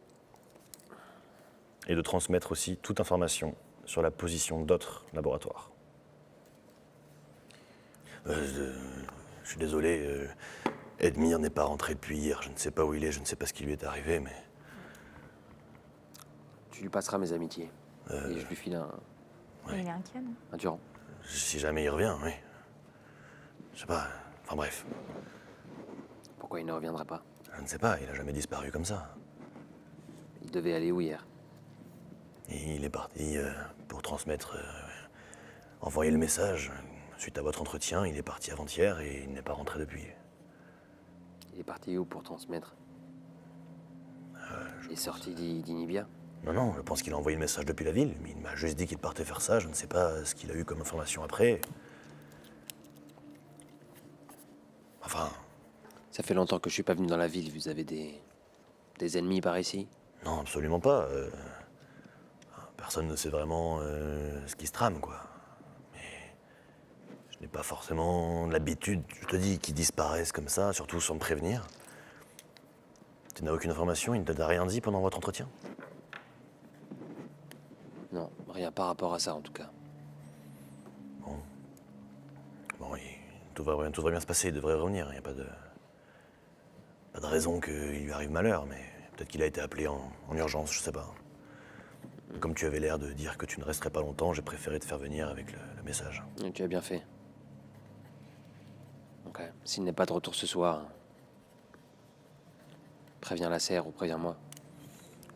de transmettre aussi toute information sur la position d'autres laboratoires. Je suis désolé, Edmire n'est pas rentré depuis hier. Je ne sais pas où il est, je ne sais pas ce qui lui est arrivé, mais Tu lui passeras mes amitiés. Et je lui file Il est inquiet, non? un Durand. si jamais il revient, oui. Je sais pas, enfin bref, Pourquoi il ne reviendra pas? je ne sais pas, il a jamais disparu comme ça. Il devait aller où hier? Et il est parti pour transmettre, envoyer le message. Suite à votre entretien, il est parti avant-hier et il n'est pas rentré depuis. Il est parti où pour transmettre? Il est sorti d'Inibia? Non, non, je pense qu'il a envoyé le message depuis la ville, mais il m'a juste dit qu'il partait faire ça. Je ne sais pas ce qu'il a eu comme information après. Enfin, Ça fait longtemps que je suis pas venu dans la ville. Vous avez des ennemis par ici? non, absolument pas. Personne ne sait vraiment ce qui se trame, quoi. Mais je n'ai pas forcément l'habitude, je te dis, qu'ils disparaissent comme ça, surtout sans me prévenir. Tu n'as aucune information, il ne t'a rien dit pendant votre entretien? Non, rien par rapport à ça en tout cas. Bon, tout devrait bien se passer, il devrait revenir. Il n'y a pas de raison qu'il lui arrive malheur, mais peut-être qu'il a été appelé en urgence, je sais pas. Comme tu avais l'air de dire que tu ne resterais pas longtemps, j'ai préféré te faire venir avec le message. Et tu as bien fait. Ok. S'il n'est pas de retour ce soir, préviens la serre ou préviens-moi.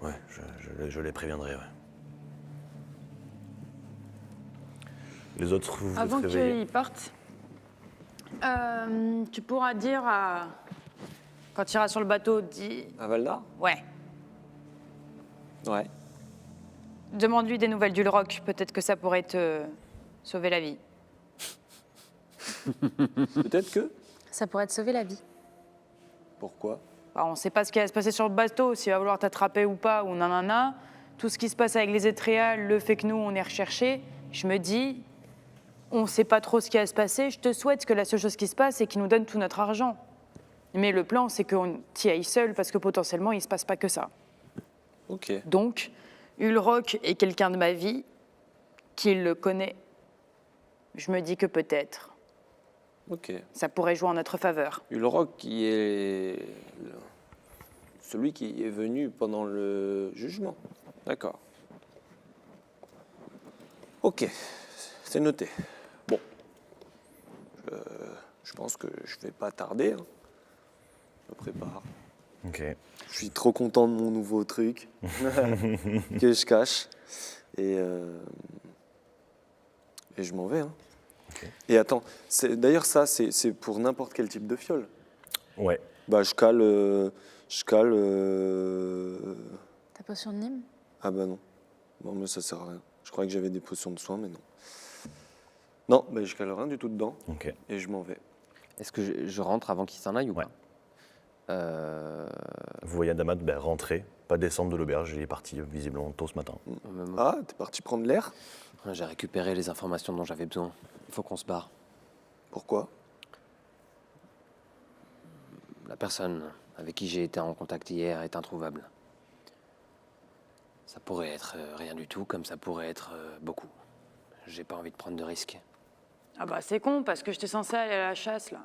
Ouais, je les préviendrai, ouais. Les autres, vous Avant êtes réveillés? qu'ils partent, tu pourras dire quand tu iras sur le bateau, dis À Valdar? ouais, Ouais. demande-lui des nouvelles du Rock. Peut-être que ça pourrait te sauver la vie. Peut-être que. Ça pourrait te sauver la vie. Pourquoi? Bah, on ne sait pas ce qui va se passer sur le bateau, s'il va vouloir t'attraper ou pas, ou nanana. Tout ce qui se passe avec les étréales, le fait que nous, on est recherchés. Je me dis, on ne sait pas trop ce qui va se passer. Je te souhaite que la seule chose qui se passe, c'est qu'ils nous donnent tout notre argent. Mais le plan, c'est qu'on t'y aille seul, parce que potentiellement, il ne se passe pas que ça. Ok. Donc, Ulrock est quelqu'un de ma vie, qui le connaît. Je me dis que peut-être, Ok. ça pourrait jouer en notre faveur. Ulrock qui est celui qui est venu pendant le jugement. D'accord. Ok, c'est noté. Bon. Je pense que je vais pas tarder. Hein. Je me prépare. Ok. Je suis trop content de mon nouveau truc que je cache. Et je m'en vais. Hein. Ok. Et attends, d'ailleurs ça, c'est pour n'importe quel type de fiole. Ouais. Bah je cale... Ta potion de Nîmes? Ah bah non. Bon, mais ça sert à rien. Je croyais que j'avais des potions de soin, mais non. Non, bah je cale rien du tout dedans. Ok. Et je m'en vais. Est-ce que je rentre avant qu'il s'en aille ou Ouais. pas? Vous voyez Adamat rentrer, pas descendre de l'auberge, il est parti visiblement tôt ce matin. Ah, t'es parti prendre l'air? J'ai récupéré les informations dont j'avais besoin. Il faut qu'on se barre. Pourquoi? La personne avec qui j'ai été en contact hier est introuvable. Ça pourrait être rien du tout, comme ça pourrait être beaucoup. J'ai pas envie de prendre de risques. Ah bah c'est con, parce que j'étais censée aller à la chasse, là.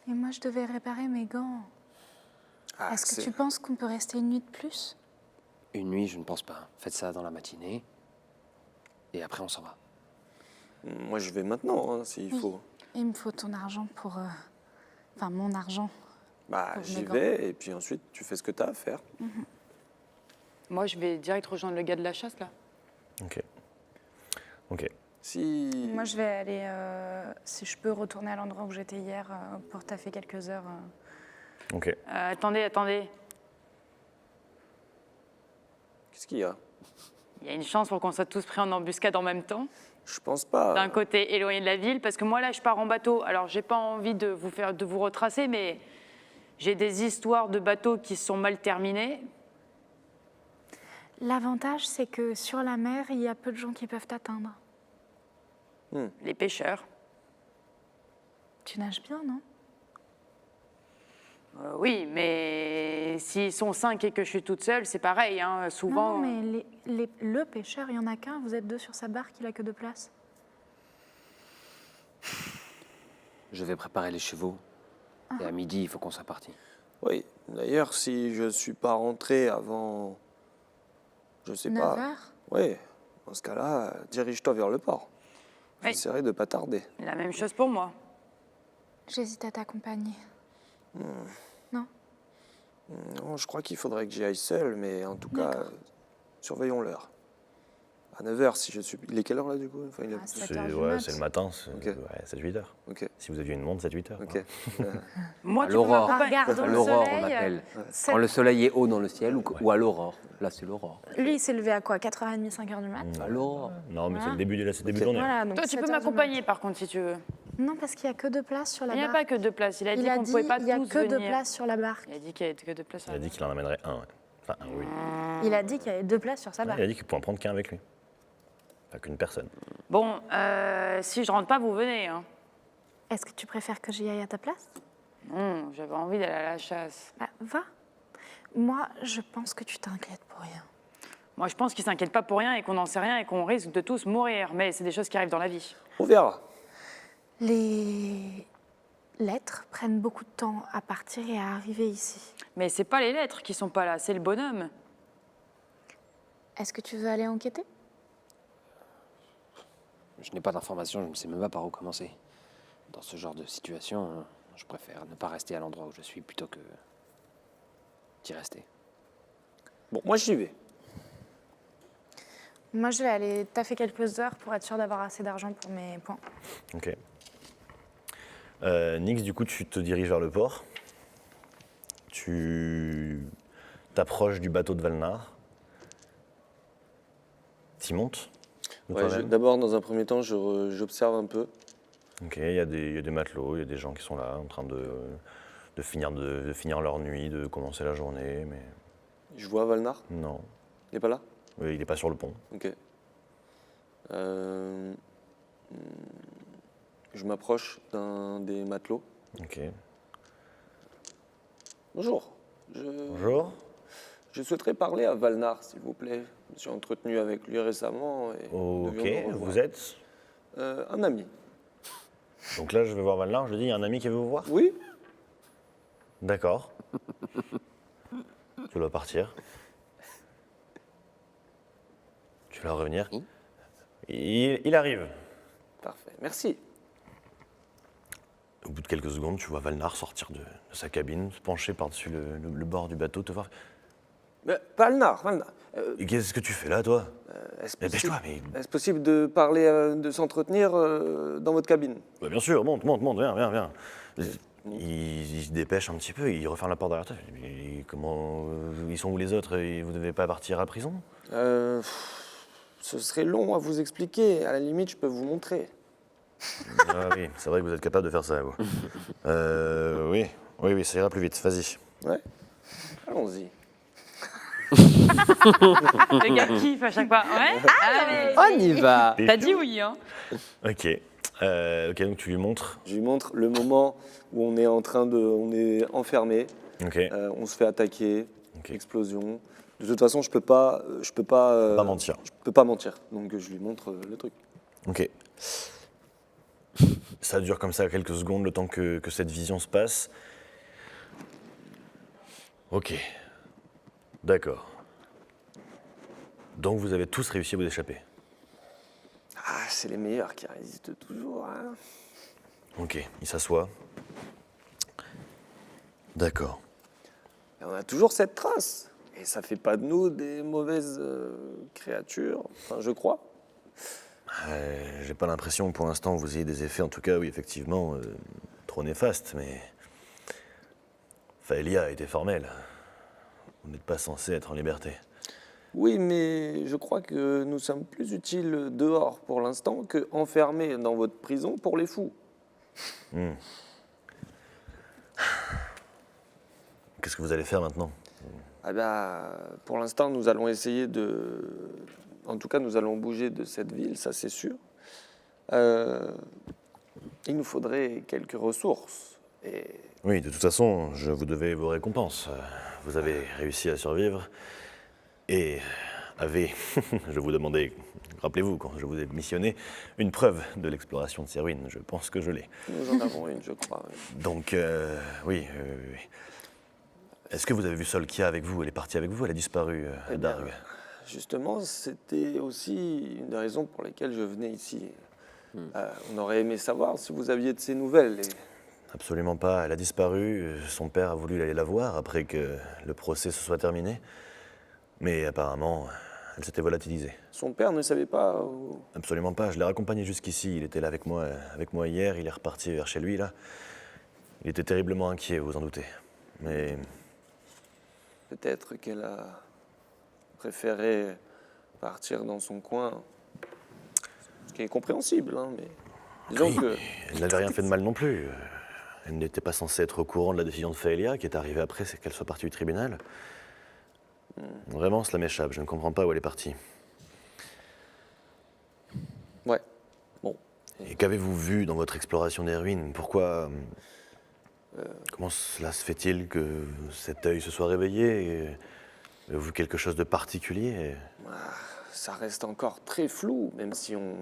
Et moi, je devais réparer mes gants. Ah, Est-ce que tu penses qu'on peut rester une nuit de plus? Une nuit, je ne pense pas. Faites ça dans la matinée. Et après, on s'en va. Moi, je vais maintenant, hein, s'il Oui. faut. Il me faut ton argent pour... Enfin, mon argent. Bah, Pour j'y mes gants. vais, et puis ensuite, tu fais ce que t'as à faire. Moi, je vais direct rejoindre le gars de la chasse, là. Ok. Ok. Si... Moi, je vais aller... si je peux retourner à l'endroit où j'étais hier pour taffer quelques heures. Ok. Attendez. Qu'est-ce qu'il y a? Il y a une chance pour qu'on soit tous pris en embuscade en même temps. Je pense pas. D'un côté, éloigné de la ville, parce que moi, là, je pars en bateau. Alors, j'ai pas envie de vous retracer, mais j'ai des histoires de bateaux qui sont mal terminées. L'avantage, c'est que sur la mer, il y a peu de gens qui peuvent t'atteindre. Les pêcheurs. Tu nages bien, non? Oui, mais s'ils sont 5 et que je suis toute seule, c'est pareil. Hein. Souvent. Non, mais le pêcheur, il n'y en a qu'un. Vous êtes 2 sur sa barque, il a que 2 places. Je vais préparer les chevaux. Et à midi, il faut qu'on soit parti. Oui, d'ailleurs, si je suis pas rentré avant, je sais 9 pas. heures. Oui, dans ce cas-là, dirige-toi vers le port. Oui. J'essaierai de pas tarder. La même chose pour moi. J'hésite à t'accompagner. Non? Non, je crois qu'il faudrait que j'y aille seul, mais en tout cas, surveillons l'heure. À 9h, si je suis... Il est quelle heure là du coup? Enfin, il est... Ah, 7 C'est heures du ouais, mat. c'est le matin, c'est Ok. ouais, 7-8 heures. Ok, Si vous aviez une montre, 7-8 heures. ok. Moi, À tu peux l'aurore. m'accompagner. Regarde À le l'aurore, on soleil, appelle. c'est- Quand le soleil est haut dans le ciel ou à l'aurore. Là, c'est l'aurore. Lui, il s'est levé à quoi? 4h30, 5h du mat? À l'aurore. Non, mais c'est Voilà. le début de la c'est le début de Ok. journée. Voilà, donc Toi, tu 7 peux heures du m'accompagner par contre si tu veux. mat. Non, parce qu'il n'y a que 2 places sur la Il n'y a barque. pas que 2 places. Il a dit Il a qu'on ne dit pouvait pas il n'y a tous que 2 venir. places sur la barque. Il a dit qu'il y avait que 2 places. Il a dit qu'il en amènerait un. Ouais. Enfin, un, oui. Il a dit qu'il y avait 2 places sur sa Ouais, barque. il a dit qu'il pouvait en prendre qu'un avec lui. Enfin, qu'une personne. Bon, si je rentre pas, vous venez. Hein. Est-ce que tu préfères que j'y aille à ta place? Non, j'avais envie d'aller à la chasse. Bah, va. Moi, je pense que tu t'inquiètes pour rien. Moi, je pense qu'ils s'inquiètent pas pour rien et qu'on n'en sait rien et qu'on risque de tous mourir. Mais c'est des choses qui arrivent dans la vie. On verra. Les lettres prennent beaucoup de temps à partir et à arriver ici. Mais c'est pas les lettres qui sont pas là, c'est le bonhomme. Est-ce que tu veux aller enquêter? Je n'ai pas d'informations, je ne sais même pas par où commencer. Dans ce genre de situation, je préfère ne pas rester à l'endroit où je suis plutôt que d'y rester. Bon, moi j'y vais. Moi, je vais aller taffer quelques heures pour être sûre d'avoir assez d'argent pour mes points. Ok. Nix, du coup, tu te diriges vers le port. Tu t'approches du bateau de Valnar. T'y montes de Ouais, toi-même. d'abord, dans un premier temps, j'observe un peu. Ok, il y a des matelots, il y a des gens qui sont là en train de finir leur nuit, de commencer la journée, mais Je vois Valnar. non. Il n'est pas là? Oui, il n'est pas sur le pont. Ok. Je m'approche d'un des matelots. Ok. Bonjour. Bonjour. Je souhaiterais parler à Valnar, s'il vous plaît. Je me suis entretenu avec lui récemment. Et nous Ok, devions nous revoir. vous êtes Un ami. Donc là, je vais voir Valnar, je lui dis, il y a un ami qui veut vous voir. Oui? D'accord. Tu dois partir. Tu dois revenir. Oui. Il arrive. Parfait. Merci. Au bout de quelques secondes, tu vois Valnar sortir de sa cabine, se pencher par-dessus le bord du bateau, te voir. Mais, Valnar. Et qu'est-ce que tu fais là, toi Est-ce Dépêche-toi, mais. est-ce possible de parler, de s'entretenir dans votre cabine? Bah, bien sûr, monte, viens. Il se dépêche un petit peu, il referme la porte derrière toi. Mais comment. Ils sont où les autres? Et vous ne devez pas partir à prison? Ce serait long à vous expliquer. À la limite, je peux vous montrer. Ah oui, c'est vrai que vous êtes capable de faire ça, vous. Oui, ça ira plus vite, vas-y. Ouais. Allons-y. Le gars kiffe à chaque fois. Ouais. Allez. On y va. T'as dit oui, hein. Ok. Ok, donc tu lui montres. Je lui montre le moment où on est on est enfermé, Ok. on se fait attaquer, Ok. explosion. De toute façon, je peux pas Pas mentir. Je peux pas mentir. Donc je lui montre le truc. Ok. Ça dure comme ça quelques secondes, le temps que cette vision se passe. Ok. D'accord. Donc vous avez tous réussi à vous échapper. Ah, c'est les meilleurs qui résistent toujours. Hein. Ok, il s'assoit. D'accord. Et on a toujours cette trace. Et ça fait pas de nous des mauvaises créatures. Enfin, je crois. J'ai pas l'impression que pour l'instant vous ayez des effets, en tout cas, oui, effectivement, trop néfastes, mais. Faelia a été formelle. Vous n'êtes pas censé être en liberté. Oui, mais je crois que nous sommes plus utiles dehors pour l'instant que enfermés dans votre prison pour les fous. Qu'est-ce que vous allez faire maintenant? Ah ben, pour l'instant, nous allons essayer de... En tout cas, nous allons bouger de cette ville, ça c'est sûr. Il nous faudrait quelques ressources. Et Oui, de toute façon, je vous devais vos récompenses. Vous avez réussi à survivre et avez, je vous demandais, rappelez-vous, quand je vous ai missionné, une preuve de l'exploration de ces ruines. Je pense que je l'ai. nous en avons une, je crois. Oui. Donc, oui. Est-ce que vous avez vu Solkia avec vous? Elle est partie avec vous? Elle a disparu à Eh bien, Darg. justement, c'était aussi une des raisons pour lesquelles je venais ici. On aurait aimé savoir si vous aviez de ces nouvelles. Et Absolument pas. Elle a disparu. Son père a voulu aller la voir après que le procès se soit terminé. Mais apparemment, elle s'était volatilisée. son père ne savait pas Absolument pas. Je l'ai raccompagné jusqu'ici. Il était là avec moi hier. Il est reparti vers chez lui, là. Il était terriblement inquiet, vous en doutez. Mais peut-être qu'elle a préféré partir dans son coin. Ce qui est compréhensible, hein, mais disons oui, que elle n'avait rien fait de mal non plus. Elle n'était pas censée être au courant de la décision de Faelia, qui est arrivée après qu'elle soit partie du tribunal. Vraiment, cela m'échappe. Je ne comprends pas où elle est partie. ouais. Bon, Et qu'avez-vous vu dans votre exploration des ruines? Pourquoi... Comment cela se fait-il que cet œil se soit réveillé? Avez-vous vu quelque chose de particulier? ça reste encore très flou, même si on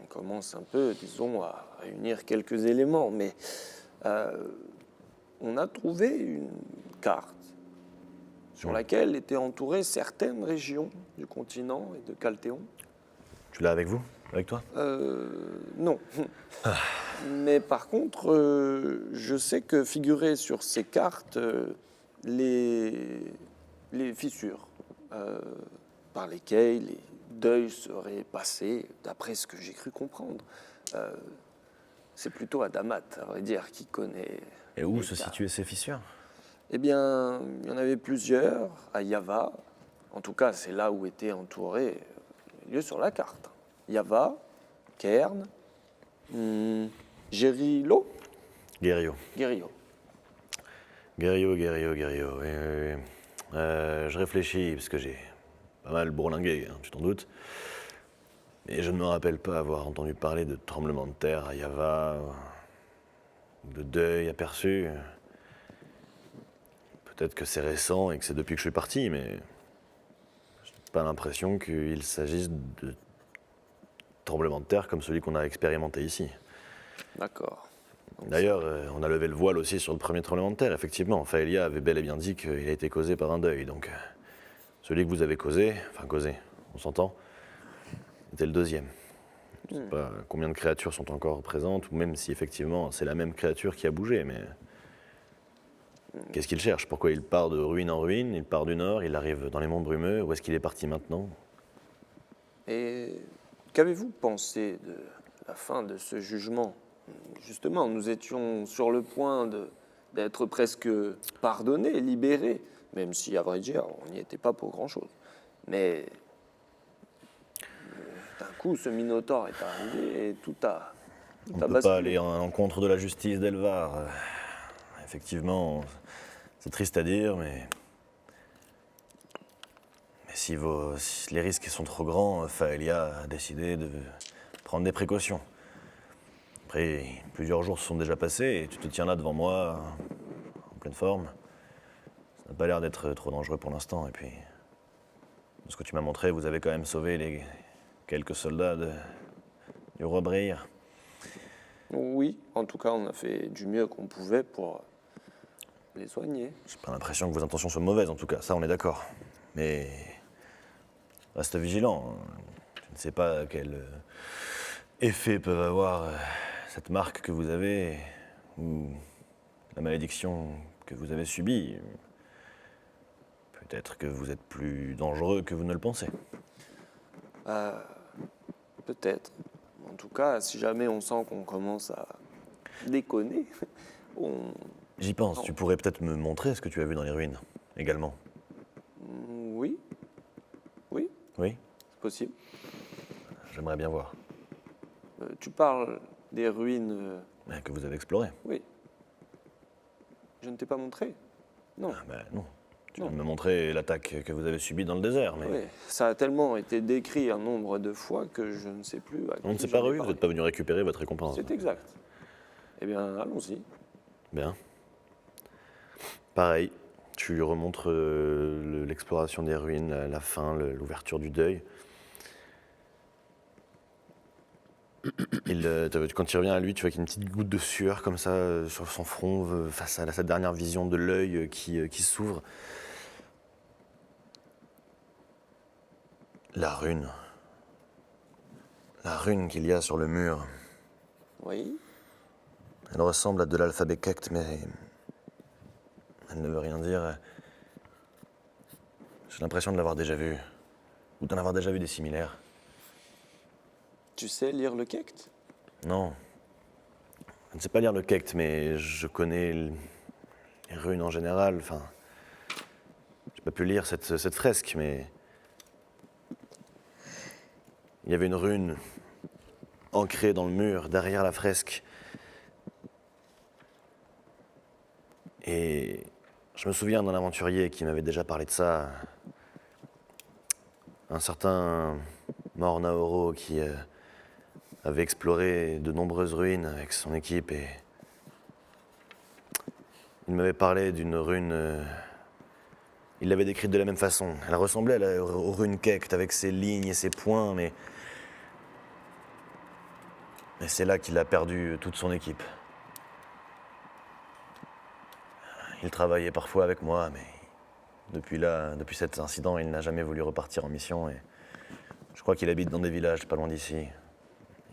commence un peu, disons, à réunir quelques éléments. Mais on a trouvé une carte sur laquelle étaient entourées certaines régions du continent et de Calthéon. Tu l'as avec vous? Avec toi? Non. Mais par contre, je sais que figuraient sur ces cartes les fissures par lesquelles les deuils seraient passés, d'après ce que j'ai cru comprendre. C'est plutôt Adamat, à vrai dire, qui connaît. Et où les se cartes. situaient ces fissures? Eh bien, il y en avait plusieurs à Yava. En tout cas, c'est là où étaient entourés les lieux sur la carte. Yava, Cairn, Gérilo, Guerrio. Guerrio. Guerrio, oui, oui, oui. Je réfléchis, parce que j'ai pas mal bourlingué, hein, tu t'en doutes. Et je ne me rappelle pas avoir entendu parler de tremblement de terre à Yava, ou de deuil aperçu. Peut-être que c'est récent et que c'est depuis que je suis parti, mais je n'ai pas l'impression qu'il s'agisse de tremblement de terre comme celui qu'on a expérimenté ici. D'accord. D'ailleurs, on a levé le voile aussi sur le premier tremblement de terre, effectivement. Faelia avait bel et bien dit qu'il a été causé par un deuil, donc celui que vous avez causé, on s'entend, était le deuxième. Je ne sais pas combien de créatures sont encore présentes, ou même si effectivement c'est la même créature qui a bougé, mais qu'est-ce qu'il cherche? Pourquoi il part de ruine en ruine? Il part du nord, il arrive dans les monts brumeux, où est-ce qu'il est parti maintenant? Et qu'avez-vous pensé de la fin de ce jugement? Justement, nous étions sur le point d'être presque pardonnés, libérés, même si, à vrai dire, on n'y était pas pour grand-chose. Mais d'un coup, ce Minotaure est arrivé et tout a On ne peut basculé. pas aller à l'encontre de la justice d'Elvar. Effectivement, c'est triste à dire, mais si les risques sont trop grands, Faelia a décidé de prendre des précautions. Après, plusieurs jours se sont déjà passés et tu te tiens là devant moi, en pleine forme. Ça n'a pas l'air d'être trop dangereux pour l'instant. Et puis, de ce que tu m'as montré, vous avez quand même sauvé les quelques soldats du roi Breir. Oui, en tout cas, on a fait du mieux qu'on pouvait pour les soigner. J'ai pas l'impression que vos intentions soient mauvaises, en tout cas, ça on est d'accord. Mais reste vigilant. Tu ne sais pas quel effet peuvent avoir cette marque que vous avez ou la malédiction que vous avez subie. Peut-être que vous êtes plus dangereux que vous ne le pensez. Peut-être. En tout cas, si jamais on sent qu'on commence à déconner, on... J'y pense, tu pourrais peut-être me montrer ce que tu as vu dans les ruines, également. Oui. Oui, Oui, c'est possible. j'aimerais bien voir. Tu parles des ruines... Que vous avez exploré. Oui. Je ne t'ai pas montré. Non. Ah, non. Tu viens de me montrer l'attaque que vous avez subie dans le désert, mais Oui, ça a tellement été décrit un nombre de fois que je ne sais plus. on ne s'est pas revu, vous n'êtes pas venu récupérer votre récompense. C'est exact. Eh bien, allons-y. Bien. Pareil, tu lui remontres l'exploration des ruines, la fin, l'ouverture du deuil. Quand il revient à lui, tu vois qu'il y a une petite goutte de sueur comme ça sur son front face à sa dernière vision de l'œil qui s'ouvre. La rune. La rune qu'il y a sur le mur. Oui. Elle ressemble à de l'alphabet Kekt, mais elle ne veut rien dire. J'ai l'impression de l'avoir déjà vu, ou d'en avoir déjà vu des similaires. Tu sais lire le Kekt? Non, je ne sais pas lire le Kekt, mais je connais les runes en général. Enfin, j'ai pas pu lire cette fresque, mais il y avait une rune ancrée dans le mur, derrière la fresque. Et je me souviens d'un aventurier qui m'avait déjà parlé de ça. Un certain Mor Naoro qui avait exploré de nombreuses ruines avec son équipe et il m'avait parlé d'une rune. Il l'avait décrite de la même façon. Elle ressemblait aux runes Kekt avec ses lignes et ses points, mais c'est là qu'il a perdu toute son équipe. Il travaillait parfois avec moi, mais depuis cet incident, il n'a jamais voulu repartir en mission et je crois qu'il habite dans des villages pas loin d'ici.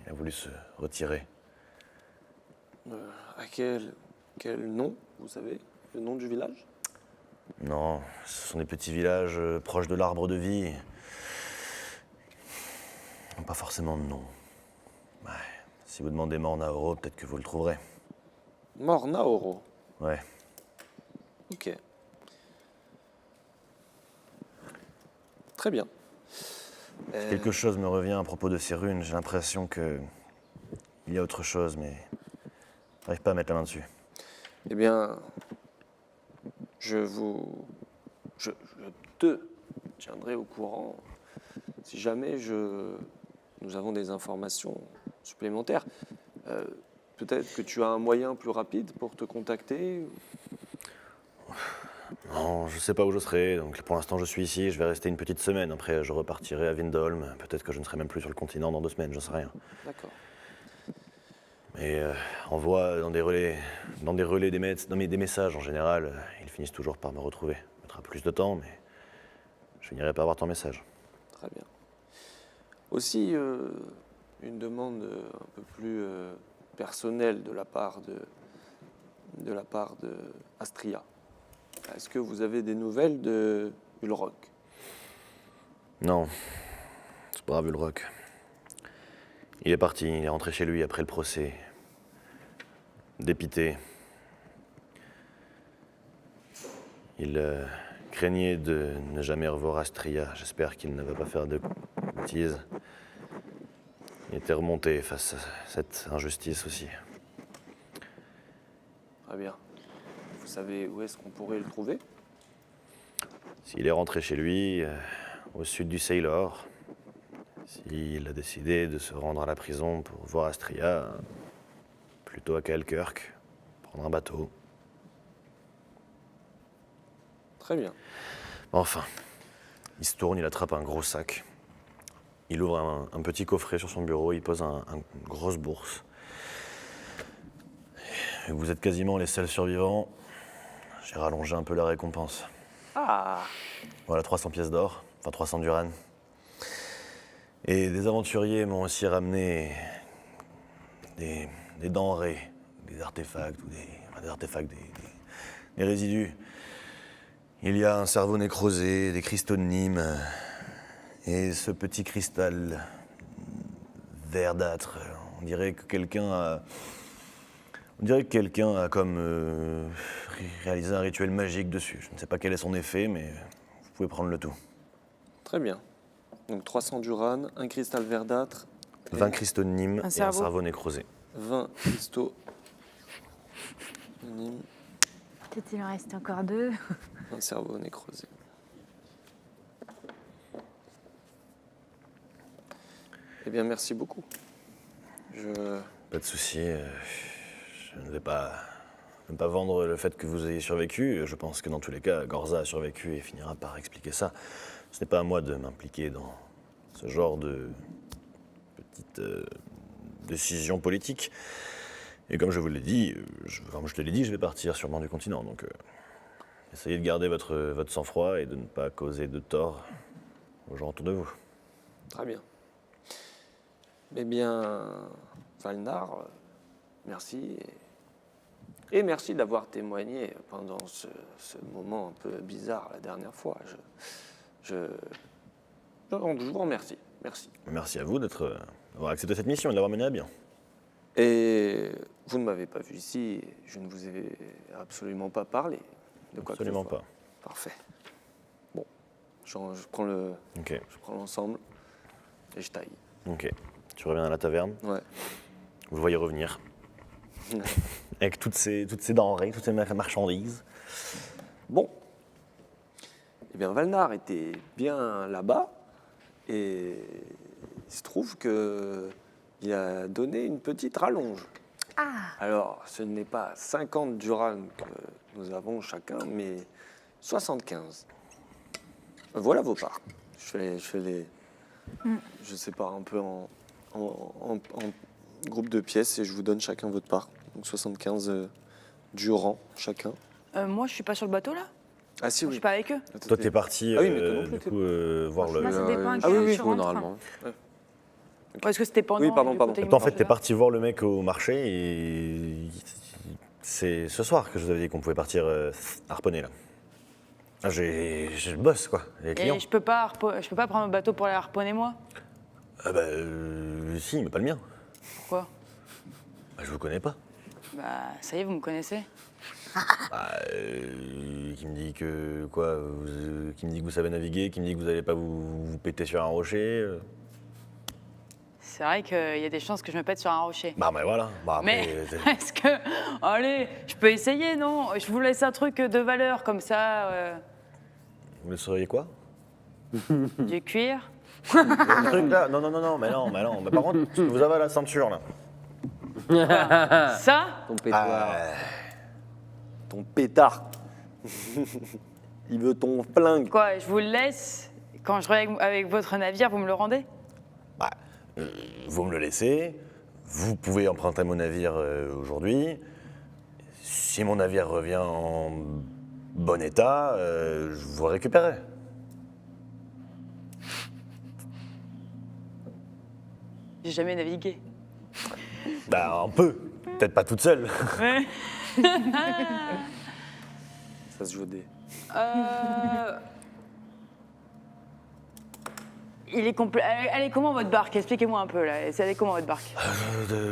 Il a voulu se retirer. À quel nom, vous savez? Le nom du village? Non, ce sont des petits villages proches de l'arbre de vie. Ils n'ont pas forcément de nom. Ouais. Si vous demandez Mor Naoro, peut-être que vous le trouverez. Mor Naoro. Ouais. Ok. Très bien. Quelque chose me revient à propos de ces runes. J'ai l'impression que il y a autre chose, mais je n'arrive pas à mettre la main dessus. Eh bien, je te tiendrai au courant si jamais nous avons des informations supplémentaires. Peut-être que tu as un moyen plus rapide pour te contacter. Non, je sais pas où je serai, donc pour l'instant je suis ici, je vais rester une petite semaine. Après je repartirai à Vindolm. Peut-être que je ne serai même plus sur le continent dans 2 semaines, j'en sais rien. D'accord. Mais envoie dans des relais des messages en général, ils finissent toujours par me retrouver. Ça mettra plus de temps, mais je n'irai pas avoir ton message. Très bien. Aussi, une demande un peu plus personnelle de la part de Astria. Est-ce que vous avez des nouvelles de Ulrock? Non, c'est pas grave le rock. Il est parti, il est rentré chez lui après le procès. Dépité. Il craignait de ne jamais revoir Astria. J'espère qu'il ne va pas faire de bêtises. Il était remonté face à cette injustice aussi. Très bien. Vous savez où est-ce qu'on pourrait le trouver? S'il est rentré chez lui, au sud du Sailor, s'il a décidé de se rendre à la prison pour voir Astria, plutôt à Kalkirk, prendre un bateau. Très bien. Enfin, il se tourne, il attrape un gros sac. Il ouvre un petit coffret sur son bureau, il pose une grosse bourse. Et vous êtes quasiment les seuls survivants. J'ai rallongé un peu la récompense. Ah! Voilà, 300 pièces d'or, enfin 300 d'uran. Et des aventuriers m'ont aussi ramené des denrées, des artefacts, des résidus. Il y a un cerveau nécrosé, des cristaux de Nîmes, et ce petit cristal verdâtre. On dirait que quelqu'un a comme réalisé un rituel magique dessus. Je ne sais pas quel est son effet, mais vous pouvez prendre le tout. Très bien. Donc 300 d'uran, un cristal verdâtre, 20 cristaux de Nîmes Un et un cerveau. cerveau nécrosé. 20 cristaux de Nîmes. Peut-être il en reste encore 2. Un cerveau nécrosé. Eh bien, merci beaucoup. Pas de souci. Je ne vais pas vendre le fait que vous ayez survécu. Je pense que dans tous les cas, Gorza a survécu et finira par expliquer ça. Ce n'est pas à moi de m'impliquer dans ce genre de petites décisions politiques. Et comme je vous l'ai dit, comme je te l'ai dit, je vais partir sûrement du continent. Donc, essayez de garder votre sang-froid et de ne pas causer de tort aux gens autour de vous. Très bien. Eh bien, Valnar, merci. Et merci d'avoir témoigné pendant ce moment un peu bizarre la dernière fois. Je vous remercie. Merci. Merci à vous d'avoir accepté cette mission et de l'avoir menée à bien. Et vous ne m'avez pas vu ici, je ne vous ai absolument pas parlé de quoi Absolument que ce soit. pas. Parfait. Bon, je prends Ok. je prends l'ensemble et je taille. Ok. Tu reviens à la taverne. Ouais. Vous le voyez revenir. Avec toutes ces denrées, toutes ces marchandises. Bon. Eh bien, Valnar était bien là-bas et il se trouve qu'il a donné une petite rallonge. Ah, Alors, ce n'est pas 50 Duran que nous avons chacun, mais 75. Voilà vos parts. Je sépare un peu en groupe de pièces et je vous donne chacun votre part. Donc 75 Duran chacun. Moi, je suis pas sur le bateau là. Ah si, Je oui. suis pas avec eux. Toi, t'es parti, Ah oui, mais toi non plus, du t'es- coup, voir le... moi, ça dépend à Ah quelle oui, heure oui, tu Oui, rentres. normalement. Parce que c'était pendant. Oui, pardon, du pardon. côté En fait, t'es Mont-Saint-Jean. parti voir le mec au marché et c'est ce soir que je vous avais dit qu'on pouvait partir harponner, là. Ah, j'ai le boss, quoi, les clients. Et je peux pas prendre le bateau pour aller harponner moi. Ah bah, si, mais pas le mien. Pourquoi? Bah, je vous connais pas. Bah, ça y est, vous me connaissez. Qui me dit que quoi qui me dit que vous savez naviguer, qui me dit que vous n'allez pas vous péter sur un rocher. C'est vrai qu'il y a des chances que je me pète sur un rocher. Bah voilà. Bah, après, Mais est-ce que. Allez, je peux essayer, non? Je vous laisse un truc de valeur comme ça, vous le sauriez quoi? du cuir. Le truc là? Non, mais non. Mais par contre, ce que vous avez à la ceinture là. Ça? Ton pétoir. Ton pétard. Il veut ton flingue. Quoi, je vous le laisse. Quand je reviens avec votre navire, vous me le rendez? Vous me le laissez. Vous pouvez emprunter mon navire aujourd'hui. Si mon navire revient en bon état, je vous récupérerai. J'ai jamais navigué. Bah un peu. Peut-être pas toute seule. Ouais. Ça se joue des. Il est complet. Elle est comment votre barque? Expliquez-moi un peu là. Elle est comment votre barque?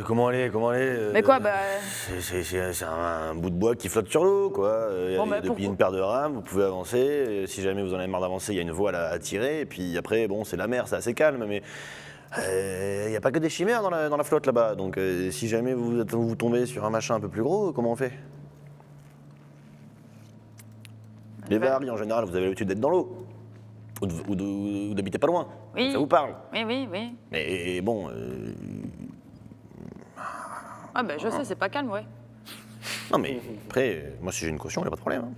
Comment aller Mais quoi, bah. C'est un bout de bois qui flotte sur l'eau, quoi. Bon, bah, Depuis pourquoi une paire de rames, vous pouvez avancer. Si jamais vous en avez marre d'avancer, il y a une voile à tirer. Et puis après, bon, c'est la mer, c'est assez calme, mais il n'y a pas que des chimères dans la flotte là-bas. Donc si jamais vous tombez sur un machin un peu plus gros, comment on fait? Les varies, en général, vous avez l'habitude d'être dans l'eau. Ou d'habiter pas loin. Oui. Ça vous parle. Oui. Mais bon, Ah, bah, je sais, c'est pas calme, ouais. non mais après, moi si j'ai une caution, il n'y a pas de problème. Hein.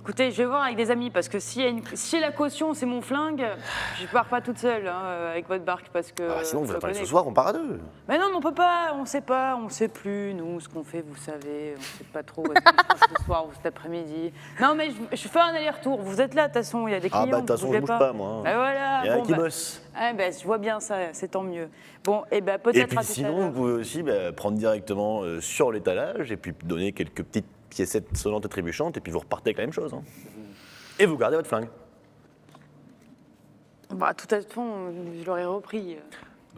Écoutez, je vais voir avec des amis parce que si la caution c'est mon flingue, je pars pas toute seule avec votre barque parce que. Ah bah, sinon, vous je attendez connais. ce soir, on part à deux. Mais non, mais on peut pas, on sait plus, nous, ce qu'on fait, vous savez, on sait pas trop est-ce qu'on fait ce soir ou cet après-midi. Non, mais je fais un aller-retour, vous êtes là, de toute façon, il y a des clients. Ah bah de toute façon, je bougez bouge pas, moi. Bah voilà. Il y en a bon, qui bah, bossent. je vois bien ça, c'est tant mieux. Bon, et ben Et peut-être puis à tout à sinon, l'heure. vous pouvez aussi prendre directement sur l'étalage et puis donner quelques petites piécettes sonnantes et trébuchantes et puis vous repartez avec la même chose. Hein. Et vous gardez votre flingue. Bah, de toute façon, je l'aurais repris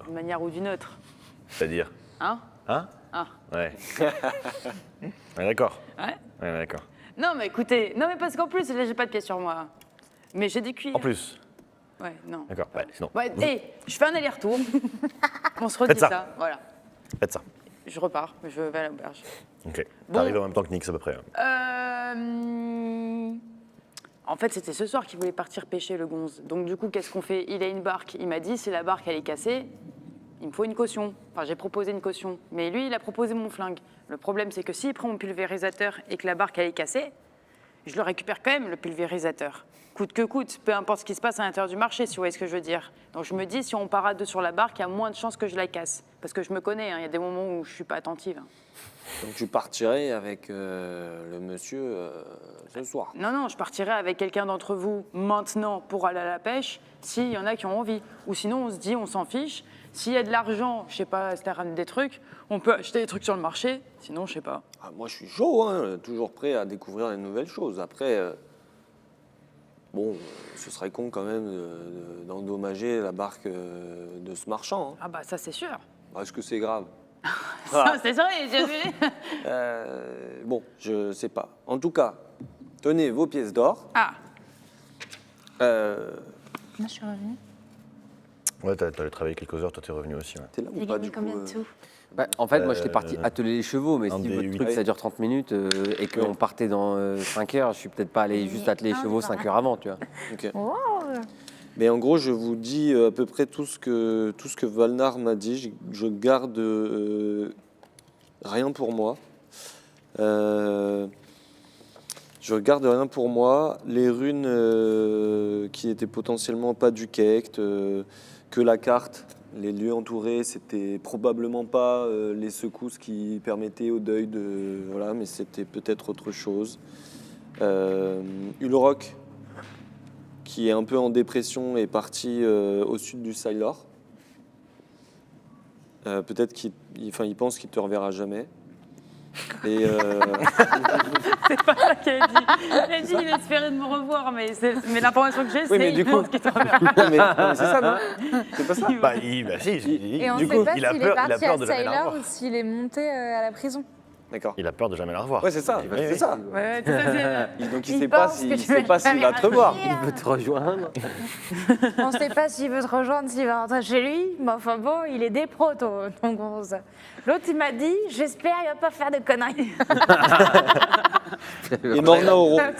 d'une manière ou d'une autre. C'est-à-dire. Hein? Hein? Ah. Ouais. Ouais, d'accord. Ouais? Ouais, d'accord. Non, mais écoutez, non, mais parce qu'en plus, là, j'ai pas de pièces sur moi. Mais j'ai des cuirs. En plus. Ouais, non. D'accord. Ouais, sinon. Ouais, vous- hé, je fais un aller-retour. On se redit Faites ça. ça. Voilà. Faites ça. Je repars, je vais à l'auberge. Ok. Bon. T'arrives en même temps que Nix à peu près. Hein. En fait, c'était ce soir qu'il voulait partir pêcher, le gonze. Donc du coup, qu'est-ce qu'on fait? Il a une barque. Il m'a dit, si la barque, elle est cassée, il me faut une caution. Enfin, j'ai proposé une caution. Mais lui, il a proposé mon flingue. Le problème, c'est que s'il prend mon pulvérisateur et que la barque, elle est cassée, je le récupère quand même, le pulvérisateur. Coûte que coûte, peu importe ce qui se passe à l'intérieur du marché, si vous voyez ce que je veux dire. Donc je me dis, si on part à deux sur la barque, il y a moins de chances que je la casse. Parce que je me connais, il y a des moments où je ne suis pas attentive. Donc tu partirais avec le monsieur ce soir. Non, je partirai avec quelqu'un d'entre vous maintenant pour aller à la pêche, s'il y en a qui ont envie. Ou sinon, on se dit, on s'en fiche. S'il y a de l'argent, je sais pas, si ramener des trucs, on peut acheter des trucs sur le marché. Sinon, je sais pas. Ah, moi, je suis chaud, hein, toujours prêt à découvrir des nouvelles choses. Après, bon, ce serait con quand même d'endommager la barque de ce marchand. Hein. Ah bah ça, c'est sûr. Est-ce que c'est grave? Ça, c'est vrai, j'ai vu. Bon, je sais pas. En tout cas, tenez vos pièces d'or. Ah, Moi, je suis revenue. Ouais, t'as travaillé quelques heures, toi t'es revenu aussi. Ouais. T'es là ou J'ai pas gagné du coup combien de sous? Bah, en fait, moi, j'étais parti atteler les chevaux, mais un si des votre huit. truc, ça dure 30 minutes et qu'on partait dans 5 heures, je suis peut-être pas allé juste atteler les chevaux 5 heures avant, tu vois. Ok. Wow. Mais en gros, je vous dis à peu près tout ce que Valnar m'a dit. Je garde rien pour moi. Je garde rien pour moi. Les runes qui étaient potentiellement pas du Kekt, que la carte, les lieux entourés, c'était probablement pas les secousses qui permettaient au deuil de... Voilà, mais c'était peut-être autre chose. Ulrock, qui est un peu en dépression, est parti au sud du Sailor. Peut-être qu'il pense qu'il te reverra jamais. Et c'est pas ça qu'elle a dit. Elle a dit qu'il espérait de me revoir, mais l'information que j'ai, c'est mais du qu'il coup- pense qu'il te reverra. non, mais c'est ça, non? C'est pas ça? Bah si, Et on du ne coup, sait pas il a s'il est peur parti à de jamais la Sailor revoir. ou s'il est monté à la prison. D'accord. Il a peur de jamais la revoir. Ouais, c'est ça. Oui, C'est oui. ça. Ouais, tout à fait. Donc il Il sait pas pense que s'il tu sait vas pas s'il va te jamais revoir. revenir. Il veut te rejoindre. On ne sait pas s'il veut te rejoindre, s'il va rentrer chez lui. Mais enfin bon, il est des pros, ton gonze. L'autre, il m'a dit, j'espère qu'il va pas faire de conneries. Et Morna Oro. Il va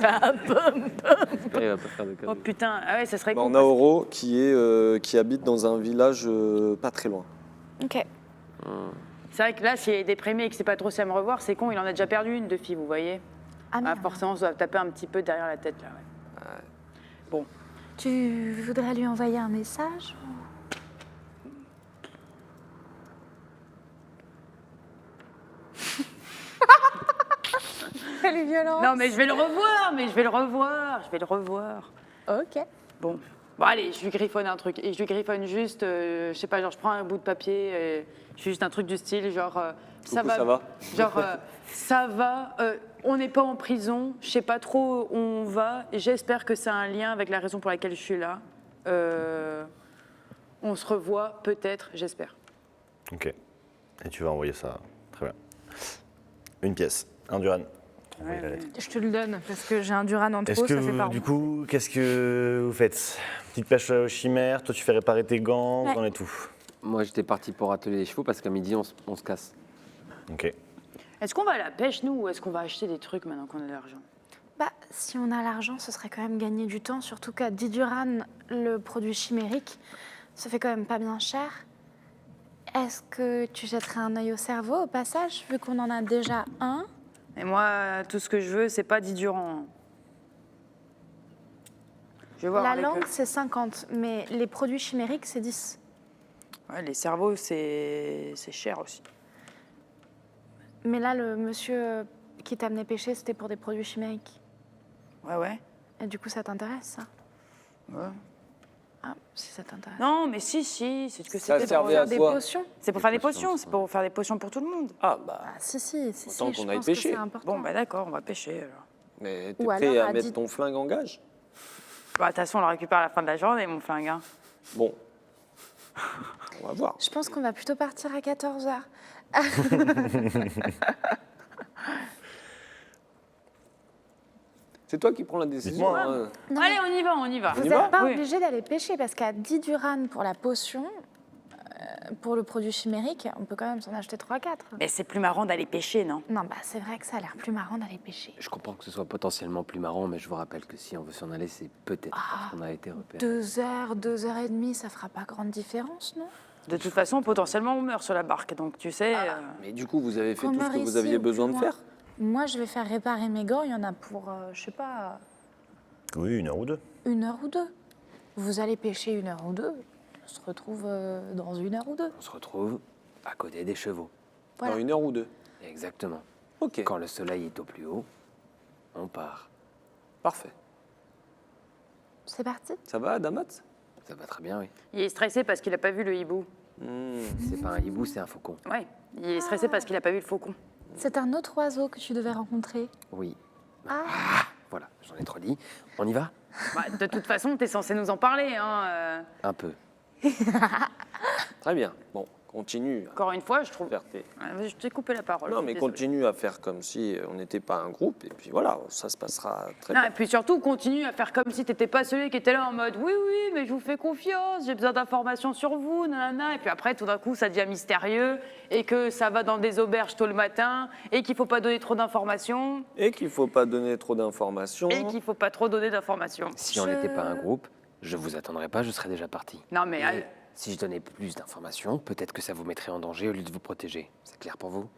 pas faire de Oh conneries. putain, ah ouais, ça serait cool. Morna Oro qui habite dans un village pas très loin. Ok. C'est vrai que là, s'il est déprimé et que c'est pas trop si à me revoir, c'est con, il en a déjà perdu une de fille, vous voyez. Ah, Ah, merde. forcément, ça doit taper un petit peu derrière la tête, là, ouais. Tu voudrais lui envoyer un message Elle est violente. Non, mais je vais le revoir. Ok. Bon, allez, je lui griffonne un truc. Et je lui griffonne juste, je sais pas, genre, je prends un bout de papier, et juste un truc du style, genre, Coucou, ça va? Genre, ça va, on n'est pas en prison, je sais pas trop où on va, et j'espère que ça a un lien avec la raison pour laquelle je suis là. On se revoit, peut-être, j'espère. Ok. Et tu vas envoyer ça. Très bien. Une pièce. Un Duran. Envoyer la lettre. Je te le donne parce que j'ai un Duran en Est-ce trop, que ça fait pas vous, du rond. coup, qu'est-ce que vous faites? Petite pêche aux chimères, toi tu fais réparer tes gants, Ouais. vous en êtes tout. Moi, j'étais parti pour atteler les chevaux parce qu'à midi, on se casse. Ok. Est-ce qu'on va à la pêche, nous, ou est-ce qu'on va acheter des trucs maintenant qu'on a de l'argent? Bah, si on a l'argent, ce serait quand même gagner du temps, surtout qu'à 10 Duran, le produit chimérique, ça fait quand même pas bien cher. Est-ce que tu jetterais un œil au cerveau au passage, vu qu'on en a déjà un? Et moi, tout ce que je veux, c'est pas 10 durant. Je vais voir La avec langue, eux. c'est 50, mais les produits chimériques, c'est 10. Ouais, les cerveaux, c'est cher aussi. Mais là, le monsieur qui t'a amené pêcher, c'était pour des produits chimériques. Ouais. Et du coup, ça t'intéresse, ça? Ouais. Ah, si ça t'intéresse. Non, mais si, c'est que Ça c'était servait pour à Des quoi? potions? C'est pour faire des potions, c'est pour faire des potions pour tout le monde. Ah bah, Ah, si, Autant je qu'on aille pense que pêcher. c'est important. Bon, bah d'accord, on va pêcher alors. mais t'es Ou prêt alors à à mettre 10 ton flingue en gage? Bah, de toute façon, on le récupère à la fin de la journée, mon flingue. Hein. Bon. On va voir. Je pense qu'on va plutôt partir à 14h. C'est toi qui prends la décision. Dites-moi, hein. Non, Allez, on y va. Vous y n'êtes va pas Oui. obligé d'aller pêcher parce qu'à 10 Duran pour la potion, pour le produit chimérique, on peut quand même s'en acheter 3-4. Mais c'est plus marrant d'aller pêcher, non? Non, bah c'est vrai que ça a l'air plus marrant d'aller pêcher. Je comprends que ce soit potentiellement plus marrant, mais je vous rappelle que si on veut s'en aller, c'est peut-être parce qu'on a été repéré. 2 heures, 2 heures et demie, ça fera pas grande différence, non? De toute façon, potentiellement, on meurt sur la barque, donc tu sais... Mais du coup, vous avez fait Qu'on tout ce meurt que vous ici aviez ou besoin de plus faire. loin. Moi, je vais faire réparer mes gants, il y en a pour, je sais pas, Oui, 1 heure ou 2. 1 heure ou 2. Vous allez pêcher 1 heure ou 2, on se retrouve dans 1 heure ou 2. On se retrouve à côté des chevaux. Voilà. Dans 1 heure ou 2. Exactement. Ok, Quand le soleil est au plus haut, on part. parfait. C'est parti? Ça va, Damat? Ça va très bien, oui. Il est stressé parce qu'il n'a pas vu le hibou. C'est pas un hibou, c'est un faucon. Ouais, il est stressé parce qu'il n'a pas vu le faucon. C'est un autre oiseau que tu devais rencontrer. Oui. Ah, Voilà, j'en ai trop dit. On y va? Bah, de toute façon, t'es censé nous en parler, hein. Un peu. Très bien. Bon, continue. Encore une fois, je trouve... Liberté. Je t'ai coupé la parole. Non, je suis mais désolée. continue à faire comme si on n'était pas un groupe, et puis voilà, ça se passera très Non, bien. et puis surtout, continue à faire comme si t'étais pas celui qui était là en mode oui, oui, mais je vous fais confiance, j'ai besoin d'informations sur vous, nanana. Et puis après, tout d'un coup, ça devient mystérieux et que ça va dans des auberges tôt le matin et qu'il faut pas donner trop d'informations Et qu'il ne faut pas donner trop d'informations. et qu'il faut pas trop donner d'informations. Si on n'était pas un groupe, je vous attendrai pas, je serais déjà parti. Non, mais Et si je donnais plus d'informations, peut-être que ça vous mettrait en danger au lieu de vous protéger. C'est clair pour vous?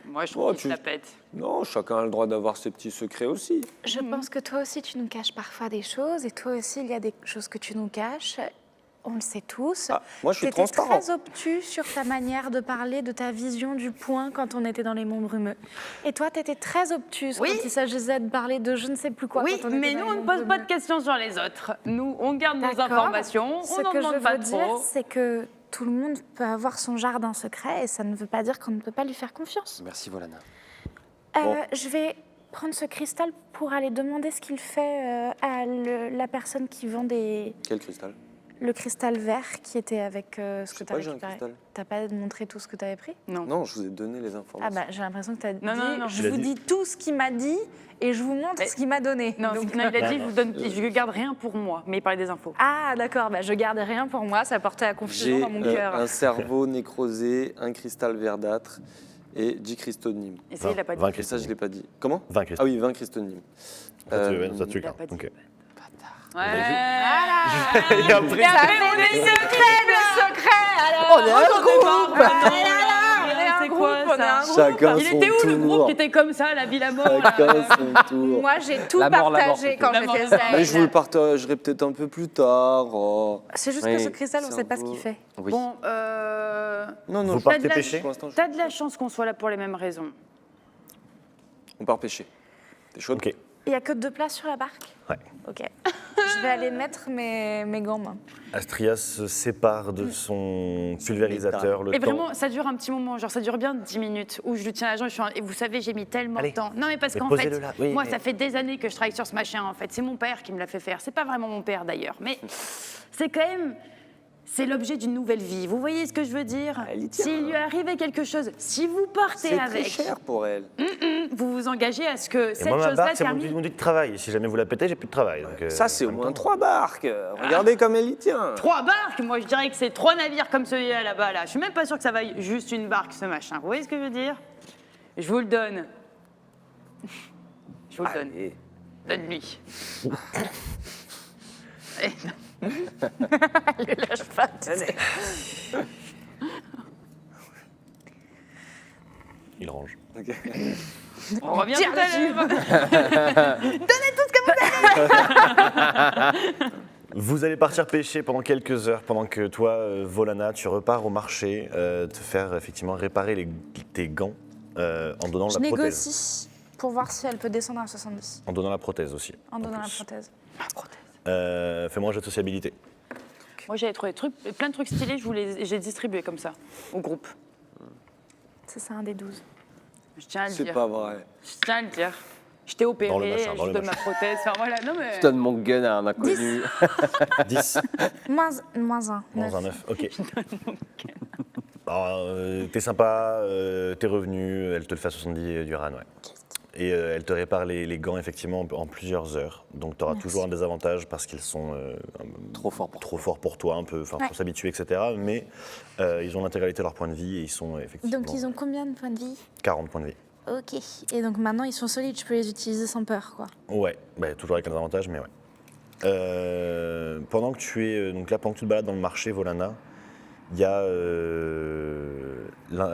moi, je trouve Oh, qu'il se la pète. Non, chacun a le droit d'avoir ses petits secrets aussi. je pense que toi aussi, tu nous caches parfois des choses, et toi aussi, il y a des choses que tu nous caches. On le sait tous. Ah, moi, je suis T'étais transparent. très obtus sur ta manière de parler, de ta vision du point quand on était dans les monts brumeux. Et toi, t'étais très obtus Oui. quand il s'agissait de parler de je ne sais plus quoi. Oui, quand on était mais dans nous, les on ne monts pose pas brumeux. de questions sur les autres. Nous, on garde nos D'accord. informations, Ce on n'en que je demande pas veux dire, trop. c'est que tout le monde peut avoir son jardin secret, et ça ne veut pas dire qu'on ne peut pas lui faire confiance. Merci, Volana. Bon. Je vais prendre ce cristal pour aller demander ce qu'il fait à la personne qui vend Quel cristal? le cristal vert qui était avec ce Je que sais tu as pas, j'ai un récupéré. cristal. T'as pas montré tout ce que tu avais pris? Non. Non, je vous ai donné les Ah informations. bah j'ai l'impression que tu as dit, Non, non, non. je Il a vous dit- dis tout ce qu'il m'a dit et je vous montre Mais- ce qu'il m'a donné. Non, Donc- non, il a dit, je garde rien pour moi, mais il parlait des infos. Ah d'accord, bah, je garde rien pour moi, ça portait à confusion J'ai dans mon cœur. un cerveau nécrosé, un cristal verdâtre et 10 cristonymes. Et ça, il l'a pas dit. 20 Et ça, je cristaux. ne l'ai pas dit. Comment? 20 Ah cristaux. oui, 20 cristonymes. Ça tue, il a hein. pas dit. Ok. Ouais. Et après, Et après, on est secret, le secret alors. On est un groupe! C'est quoi ça? Chacun Il son était où le tour. groupe qui était comme ça, la ville à mort là Chacun son tour. Moi j'ai tout La mort, partagé plutôt. quand La mort, j'étais la mort. Mais je vous zen. le partagerai peut-être un peu plus tard. Oh. C'est juste Oui, que ce cristal, on c'est sait un pas ce peu- qu'il fait. Oui. Bon, Non, non, Vous je- partez T'as de la- pêcher? pour l'instant, je- t'as de la chance qu'on soit là pour les mêmes raisons. on part pêcher. T'es chaude? Ok. Il y a que 2 places sur la barque? Ouais. Ok. Je vais aller mettre mes gants, moi. Astrias se sépare de son pulvérisateur. Le Et temps. vraiment, ça dure un petit moment, genre ça dure bien 10 minutes, où je lui tiens la jambe et je suis et vous savez, j'ai mis tellement Allez. de temps. Non, mais parce Mais qu'en fait, posez-le là. Oui, moi, mais- ça fait des années que je travaille sur ce machin, en fait. C'est mon père qui me l'a fait faire. C'est pas vraiment mon père, d'ailleurs. Mais c'est quand même... C'est l'objet d'une nouvelle vie. Vous voyez ce que je veux dire? Elle y tient, S'il lui hein. arrivait quelque chose, si vous partez C'est très avec, cher pour elle. vous vous engagez à ce que Et cette moi, ma chose-là barque, c'est mon termine. outil de travail. Si jamais vous la pétez, j'ai plus de travail. Donc, Ça, c'est en au même moins temps. 3 barques. Regardez comme elle y tient. 3 barques, moi je dirais que c'est 3 navires comme celui-là là-bas. Là. Je suis même pas sûr que ça vaille juste une barque ce machin. Vous voyez ce que je veux dire? Je vous le donne. Je vous le donne. Allez. Donne-lui. Eh, non. Le lâche pas, tu sais. Il range. Ok. On revient Tire tout à l'heure. Vous allez partir pêcher pendant quelques heures, pendant que toi, Volana, tu repars au marché, te faire effectivement réparer tes gants en donnant Je la prothèse. négocie pour voir si elle peut descendre à 70 En donnant la prothèse aussi. en donnant la plus. prothèse. Fais-moi un jet de sociabilité. Moi j'avais trouvé plein de trucs stylés, j'ai distribué comme ça, au groupe. C'est un des 12. Je tiens à le C'est dire. pas vrai. Je tiens à le dire. Je t'ai opéré, Dans le machin, dans je le donne ma machin. prothèse. Enfin voilà, non mais. Je donne mon gun à un inconnu. 10, Moins 1. moins un 9. Ok. Alors, t'es sympa, t'es revenu, elle te le fait à 70 du RAN, ouais. Et elle te répare les gants effectivement en plusieurs heures. Donc tu auras Merci. toujours un désavantage parce qu'ils sont Trop fort pour trop forts pour toi, un peu, enfin Ouais. faut s'habituer, etc. Mais ils ont l'intégralité de leur point de vie et ils sont effectivement Donc ils ont combien de points de vie? 40 points de vie. Ok. Et donc maintenant ils sont solides, je peux les utiliser sans peur, quoi. Ouais, bah, toujours avec un avantage, mais ouais. Pendant que tu es donc là, pendant que tu te balades dans le marché, Volana, il y a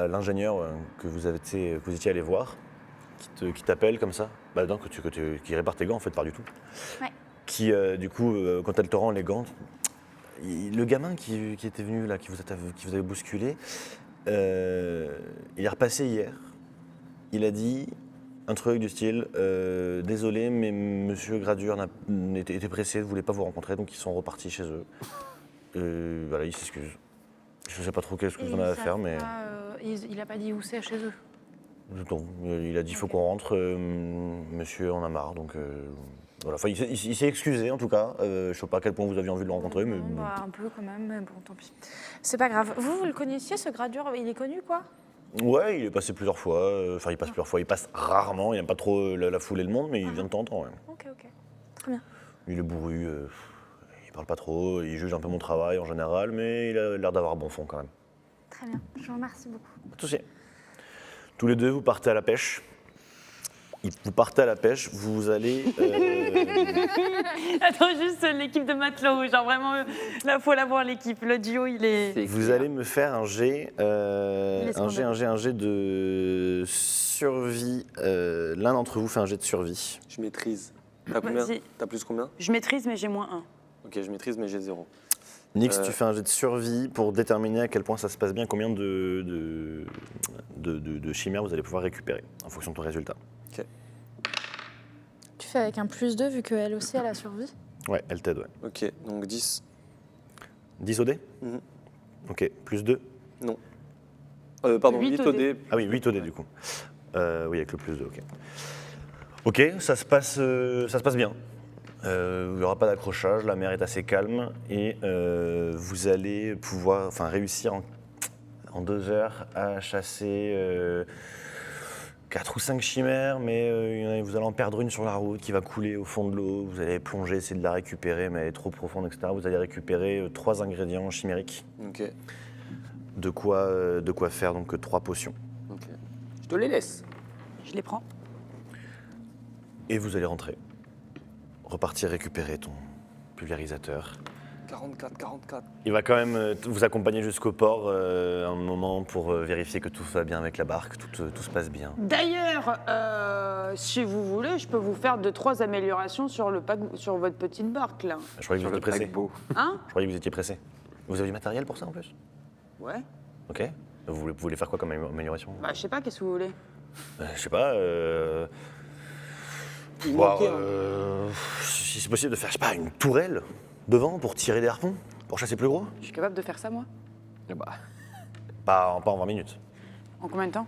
l'ingénieur que vous étiez allé voir, qui t'appelle comme ça, bah non, qui répare tes gants en fait, pas du tout. Ouais. Qui du coup, quand elle te rend les gants, le gamin qui était venu là, qui vous avait bousculé, il est repassé hier. Il a dit un truc du style désolé, mais Monsieur Gradure était pressé, ne voulait pas vous rencontrer, donc ils sont repartis chez eux. Voilà, il s'excuse. Je sais pas trop qu'est-ce que vous en avez à faire, mais Il a pas dit où c'est chez eux. non, il a dit faut qu'on rentre. Monsieur en a marre, donc voilà. Enfin, il s'est excusé en tout cas. Je sais pas à quel point vous aviez envie de le rencontrer, mais Bah, un peu quand même, mais bon, tant pis. C'est pas grave. Vous le connaissiez, ce Gradure? Il est connu, quoi? ouais, il est passé plusieurs fois. Enfin, il passe plusieurs fois. Il passe rarement. Il n'aime pas trop la foule et le monde, mais il vient de temps en temps. Ouais. Ok, ok. Très bien. Il est bourru. Il parle pas trop. Il juge un peu mon travail en général, mais il a l'air d'avoir un bon fond quand même. Très bien. Je vous remercie beaucoup. Pas de souci. Tous les deux, vous partez à la pêche. Vous partez à la pêche. Vous allez. Attends, juste l'équipe de matelots, genre vraiment, là, faut la voir l'équipe. Le duo, il est. C'est Vous clair. allez me faire un jet, un jet de survie. L'un d'entre vous fait un jet de survie. Je maîtrise. T'as combien? Vas-y. T'as plus combien? Je maîtrise, mais j'ai -1. Ok, je maîtrise, mais j'ai 0. Nix, tu fais un jet de survie pour déterminer à quel point ça se passe bien, combien de chimères vous allez pouvoir récupérer en fonction de ton résultat. Tu fais avec un +2, vu qu'elle aussi, elle a survie. Ouais, elle t'aide, ouais. Ok, donc 10. 10 au dé Mhm. Ok, plus 2. Non. Pardon, 8 8 au au dé. dé. Ah oui, 8 au dé du coup. Oui, avec le plus 2, ok. Ok, ça se passe bien. Il n'y aura pas d'accrochage, la mer est assez calme et vous allez pouvoir réussir en 2 heures à chasser 4 ou 5 chimères, mais vous allez en perdre une sur la route qui va couler au fond de l'eau. Vous allez plonger, essayer de la récupérer, mais elle est trop profonde, etc. Vous allez récupérer 3 ingrédients chimériques. Ok. De quoi faire donc 3 potions. Ok. Je te les laisse. Je les prends. Et vous allez rentrer. Repartir récupérer ton pulvérisateur. 44. Il va quand même vous accompagner jusqu'au port un moment pour vérifier que tout va bien avec la barque, tout se passe bien. D'ailleurs, si vous voulez, je peux vous faire 2-3 améliorations sur votre petite barque là. Je croyais que vous Sur le étiez pressé. paquebot. Hein? Je croyais que vous étiez pressé. Vous avez du matériel pour ça en plus? Ouais. Ok. Vous voulez faire quoi comme amélioration? Bah, je sais pas, qu'est-ce que vous voulez? Je sais pas. Il voir, manquait un. si c'est possible de faire, je sais pas, une tourelle devant pour tirer des harpons, pour chasser plus gros. Je suis capable de faire ça, moi? Ah bah, Pas en 20 minutes. En combien de temps?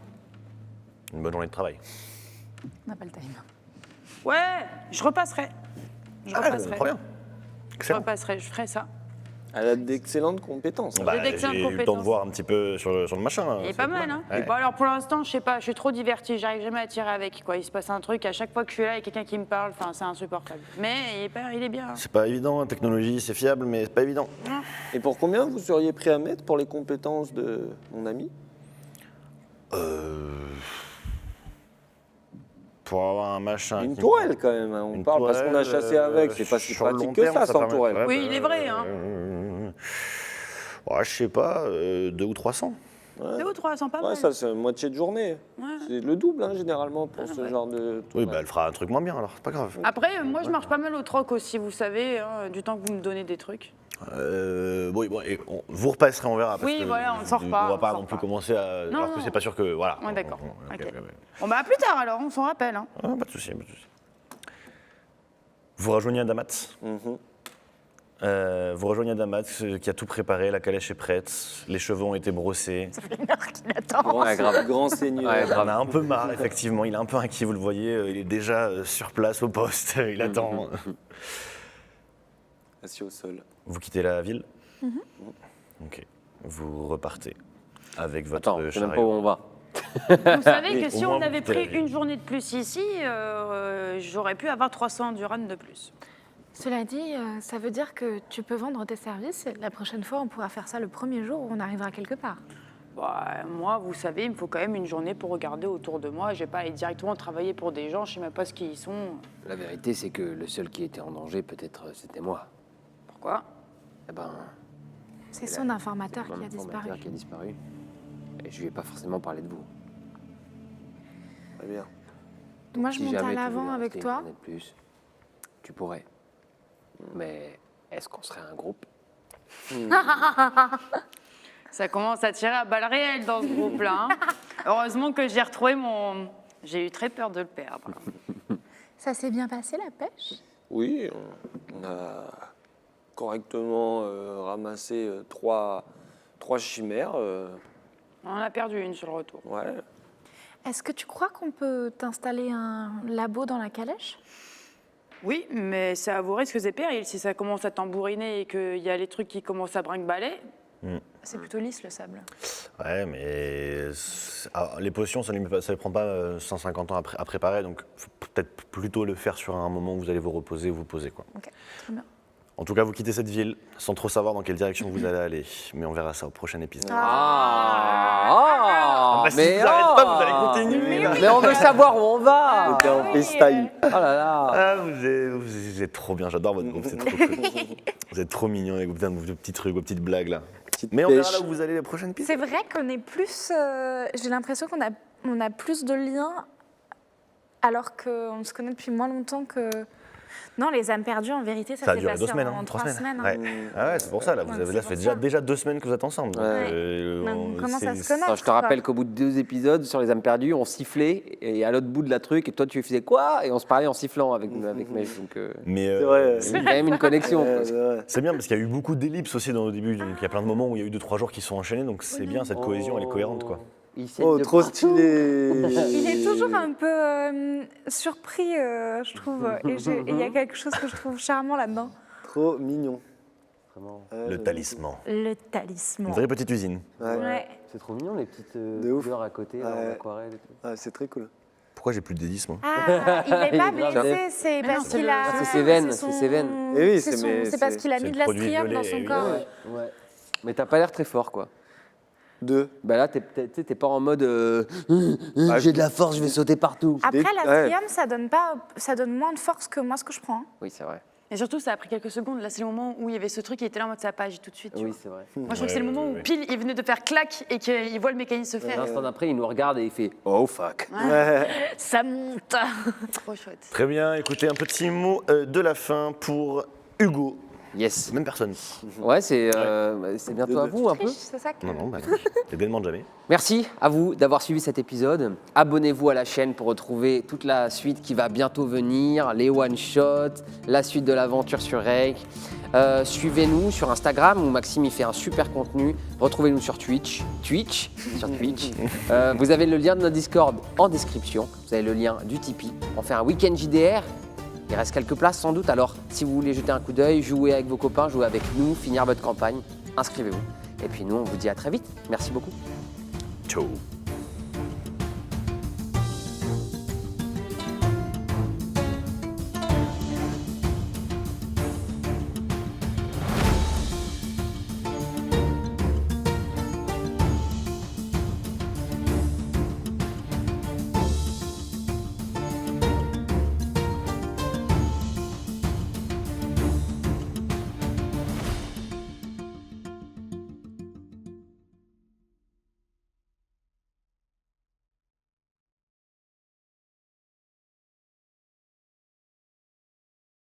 Une bonne journée de travail. On n'a pas le time. Ouais, je repasserai. Je repasserai. Très bien. Je Excellent. repasserai, je ferai ça. Elle a d'excellentes compétences. Bah, d'excellentes j'ai eu le temps de compétences. voir un petit peu sur le machin. là. Il est C'est pas cool. mal, hein? Ouais. Bon, alors pour l'instant, je sais pas, je suis trop divertie, j'arrive jamais à tirer avec, quoi. Il se passe un truc, à chaque fois que je suis là, il y a quelqu'un qui me parle, enfin, c'est insupportable. Mais il est bien. C'est pas évident, la technologie, c'est fiable, mais c'est pas évident. Et pour combien vous seriez prêt à mettre pour les compétences de mon ami? Pour avoir un machin. Une qui- tourelle quand même, hein. On Une parle parce qu'on a tourelle, chassé avec, c'est pas si sur le pratique long que terme, ça sans permet- tourelle. ouais, Oui, il est vrai, hein. Ouais, je sais pas, 200 ou 300. 2 ou 300, pas Ouais, mal. ça c'est moitié de journée. Ouais. C'est le double hein, généralement pour ce ouais. genre de Oui, tourelle. bah elle fera un truc moins bien alors, c'est pas grave. Après, moi, je marche pas mal au troc aussi, vous savez, hein, du temps que vous me donnez des trucs. Oui, bon, vous repasserez, on verra. Parce Oui, que voilà, on s'en On repart, va on pas s'en non plus repart. commencer à. Non, alors que non. c'est pas sûr que. Voilà. Ouais, d'accord. Ok, Ok. ok. Bon, bah, à plus tard alors, on s'en rappelle. Hein. Ah, pas de souci, pas de souci. Vous rejoignez Adamat. Mhm. Vous rejoignez Adamat qui a tout préparé, la calèche est prête, les chevaux ont été brossés. Ça fait 1 heure qu'il attend. ouais, grave. Grand seigneur. Ouais, Il en a un peu marre, effectivement. Il est un peu inquiet, vous le voyez. Il est déjà sur place au poste. Il attend. Assis au sol. Vous quittez la ville. Ok. Vous repartez avec votre Attends, je sais même pas où chariot. on va. Vous savez Oui, que au si moins, on avait vous quittez la pris ville. une journée de plus ici, j'aurais pu avoir 300 endurance de plus. Cela dit, ça veut dire que tu peux vendre tes services et la prochaine fois, on pourra faire ça le premier jour où on arrivera quelque part. Bah, moi, vous savez, il me faut quand même une journée pour regarder autour de moi. Je vais pas aller directement travailler pour des gens, je sais même pas ce qu'ils sont. La vérité, c'est que le seul qui était en danger, peut-être, c'était moi. Pourquoi? Eh ben, C'est c'est son la- informateur c'est mon qui a disparu. informateur qui a disparu. Et je lui ai pas forcément parlé de vous. Très bien. Moi, je Si monte jamais à tu l'avant voulais avec rester toi. une journée de plus, tu pourrais. Mais est-ce qu'on serait un groupe? Ça commence à tirer à balles réelles dans ce groupe-là. Hein. Heureusement que j'ai retrouvé mon... J'ai eu très peur de le perdre. Ça s'est bien passé la pêche? Oui, on a correctement ramassé trois chimères. On en a perdu une sur le retour. Ouais. Est-ce que tu crois qu'on peut t'installer un labo dans la calèche? Oui, mais c'est à vos risques et périls. Si ça commence à tambouriner et qu'il y a les trucs qui commencent à brinque-baller, C'est plutôt lisse le sable. Ouais, mais les potions, ça ne prend pas 150 ans à préparer, donc faut peut-être plutôt le faire sur un moment où vous allez vous reposer, vous poser, quoi. Ok, très bien. En tout cas, vous quittez cette ville sans trop savoir dans quelle direction vous allez aller, mais on verra ça au prochain épisode. Ah, Si vous n'arrêtez pas, vous allez continuer. là. Mais on veut savoir où on va. C'était en freestyle. Oh là là. Ah, vous êtes trop bien, j'adore votre groupe, c'est trop cool. Vous êtes trop mignons avec vos petits trucs, vos petites blagues là. Mais on verra là où vous allez les prochaines pistes. C'est vrai qu'on est plus. J'ai l'impression qu'on a plus de liens alors qu'on se connaît depuis moins longtemps que. Non, les âmes perdues, en vérité, ça Ça a s'est duré passé 2 semaines, en 3 semaines. Ouais. Ah ouais, c'est pour ça, là, Ouais, vous avez, c'est là, ça fait pour ça. déjà 2 semaines que vous êtes ensemble. donc, On commence à se connaître. Alors, je te rappelle qu'au bout de 2 épisodes sur les âmes perdues, on sifflait et à l'autre bout de la truc, et toi tu faisais quoi? Et on se parlait en sifflant avec Mej. Donc Mais C'est vrai. il y a quand même une connexion. quoi. c'est bien parce qu'il y a eu beaucoup d'ellipses aussi dans le début. Donc il y a plein de moments où il y a eu 2-3 jours qui sont enchaînés, donc c'est bien, cette cohésion, elle est cohérente, quoi. Il saigne Oh, de trop partout. stylé. Il est toujours un peu surpris, je trouve. Et il y a quelque chose que je trouve charmant là-dedans. Trop mignon. Vraiment. Le talisman. Le talisman. Une vraie petite usine. Ouais. C'est trop mignon les petites De ouf. couleurs à côté, là, en Ouais. aquarelle et tout. Ah, c'est très cool. Pourquoi j'ai plus de D10 moi? Ah, il n'est Il pas est grave blessé, def. c'est Mais non, parce c'est qu'il le- a. c'est ses veines, son- c'est ses veines. Eh oui, c'est c'est- son- mais c'est parce c'est- qu'il a c'est mis le de produit l'astrium dans violet, son et corps. Ouais. Mais t'as pas l'air très fort, quoi. Deux. Bah là, t'es pas en mode Ah, j'ai de la force, je vais sauter partout. Après, Ouais. l'astrium, ça donne moins de force que moi ce que je prends. Oui, c'est vrai. Et surtout, ça a pris quelques secondes. Là, c'est le moment où il y avait ce truc qui était là en mode ça a pas agi tout de suite. tu Oui, vois. c'est vrai. Moi, je crois que c'est le moment où pile il venait de faire clac et qu'il voit le mécanisme se faire. L'instant d'après, il nous regarde et il fait oh fuck. Ouais. Ça monte. Trop chouette. Très bien, écoutez, un petit mot de la fin pour Hugo. Yes. Même personne. Ouais, c'est bientôt à vous un peu. C'est ça que. Non, non, bah, c'est demande jamais. Merci à vous d'avoir suivi cet épisode. Abonnez-vous à la chaîne pour retrouver toute la suite qui va bientôt venir, les one-shots, la suite de l'aventure sur Rake. Suivez-nous sur Instagram où Maxime il fait un super contenu. Retrouvez-nous sur Twitch. Vous avez le lien de notre Discord en description. Vous avez le lien du Tipeee. On fait un week-end JDR. Il reste quelques places sans doute. Alors si vous voulez jeter un coup d'œil, jouer avec vos copains, jouer avec nous, finir votre campagne, inscrivez-vous. Et puis nous, on vous dit à très vite. Merci beaucoup. Ciao.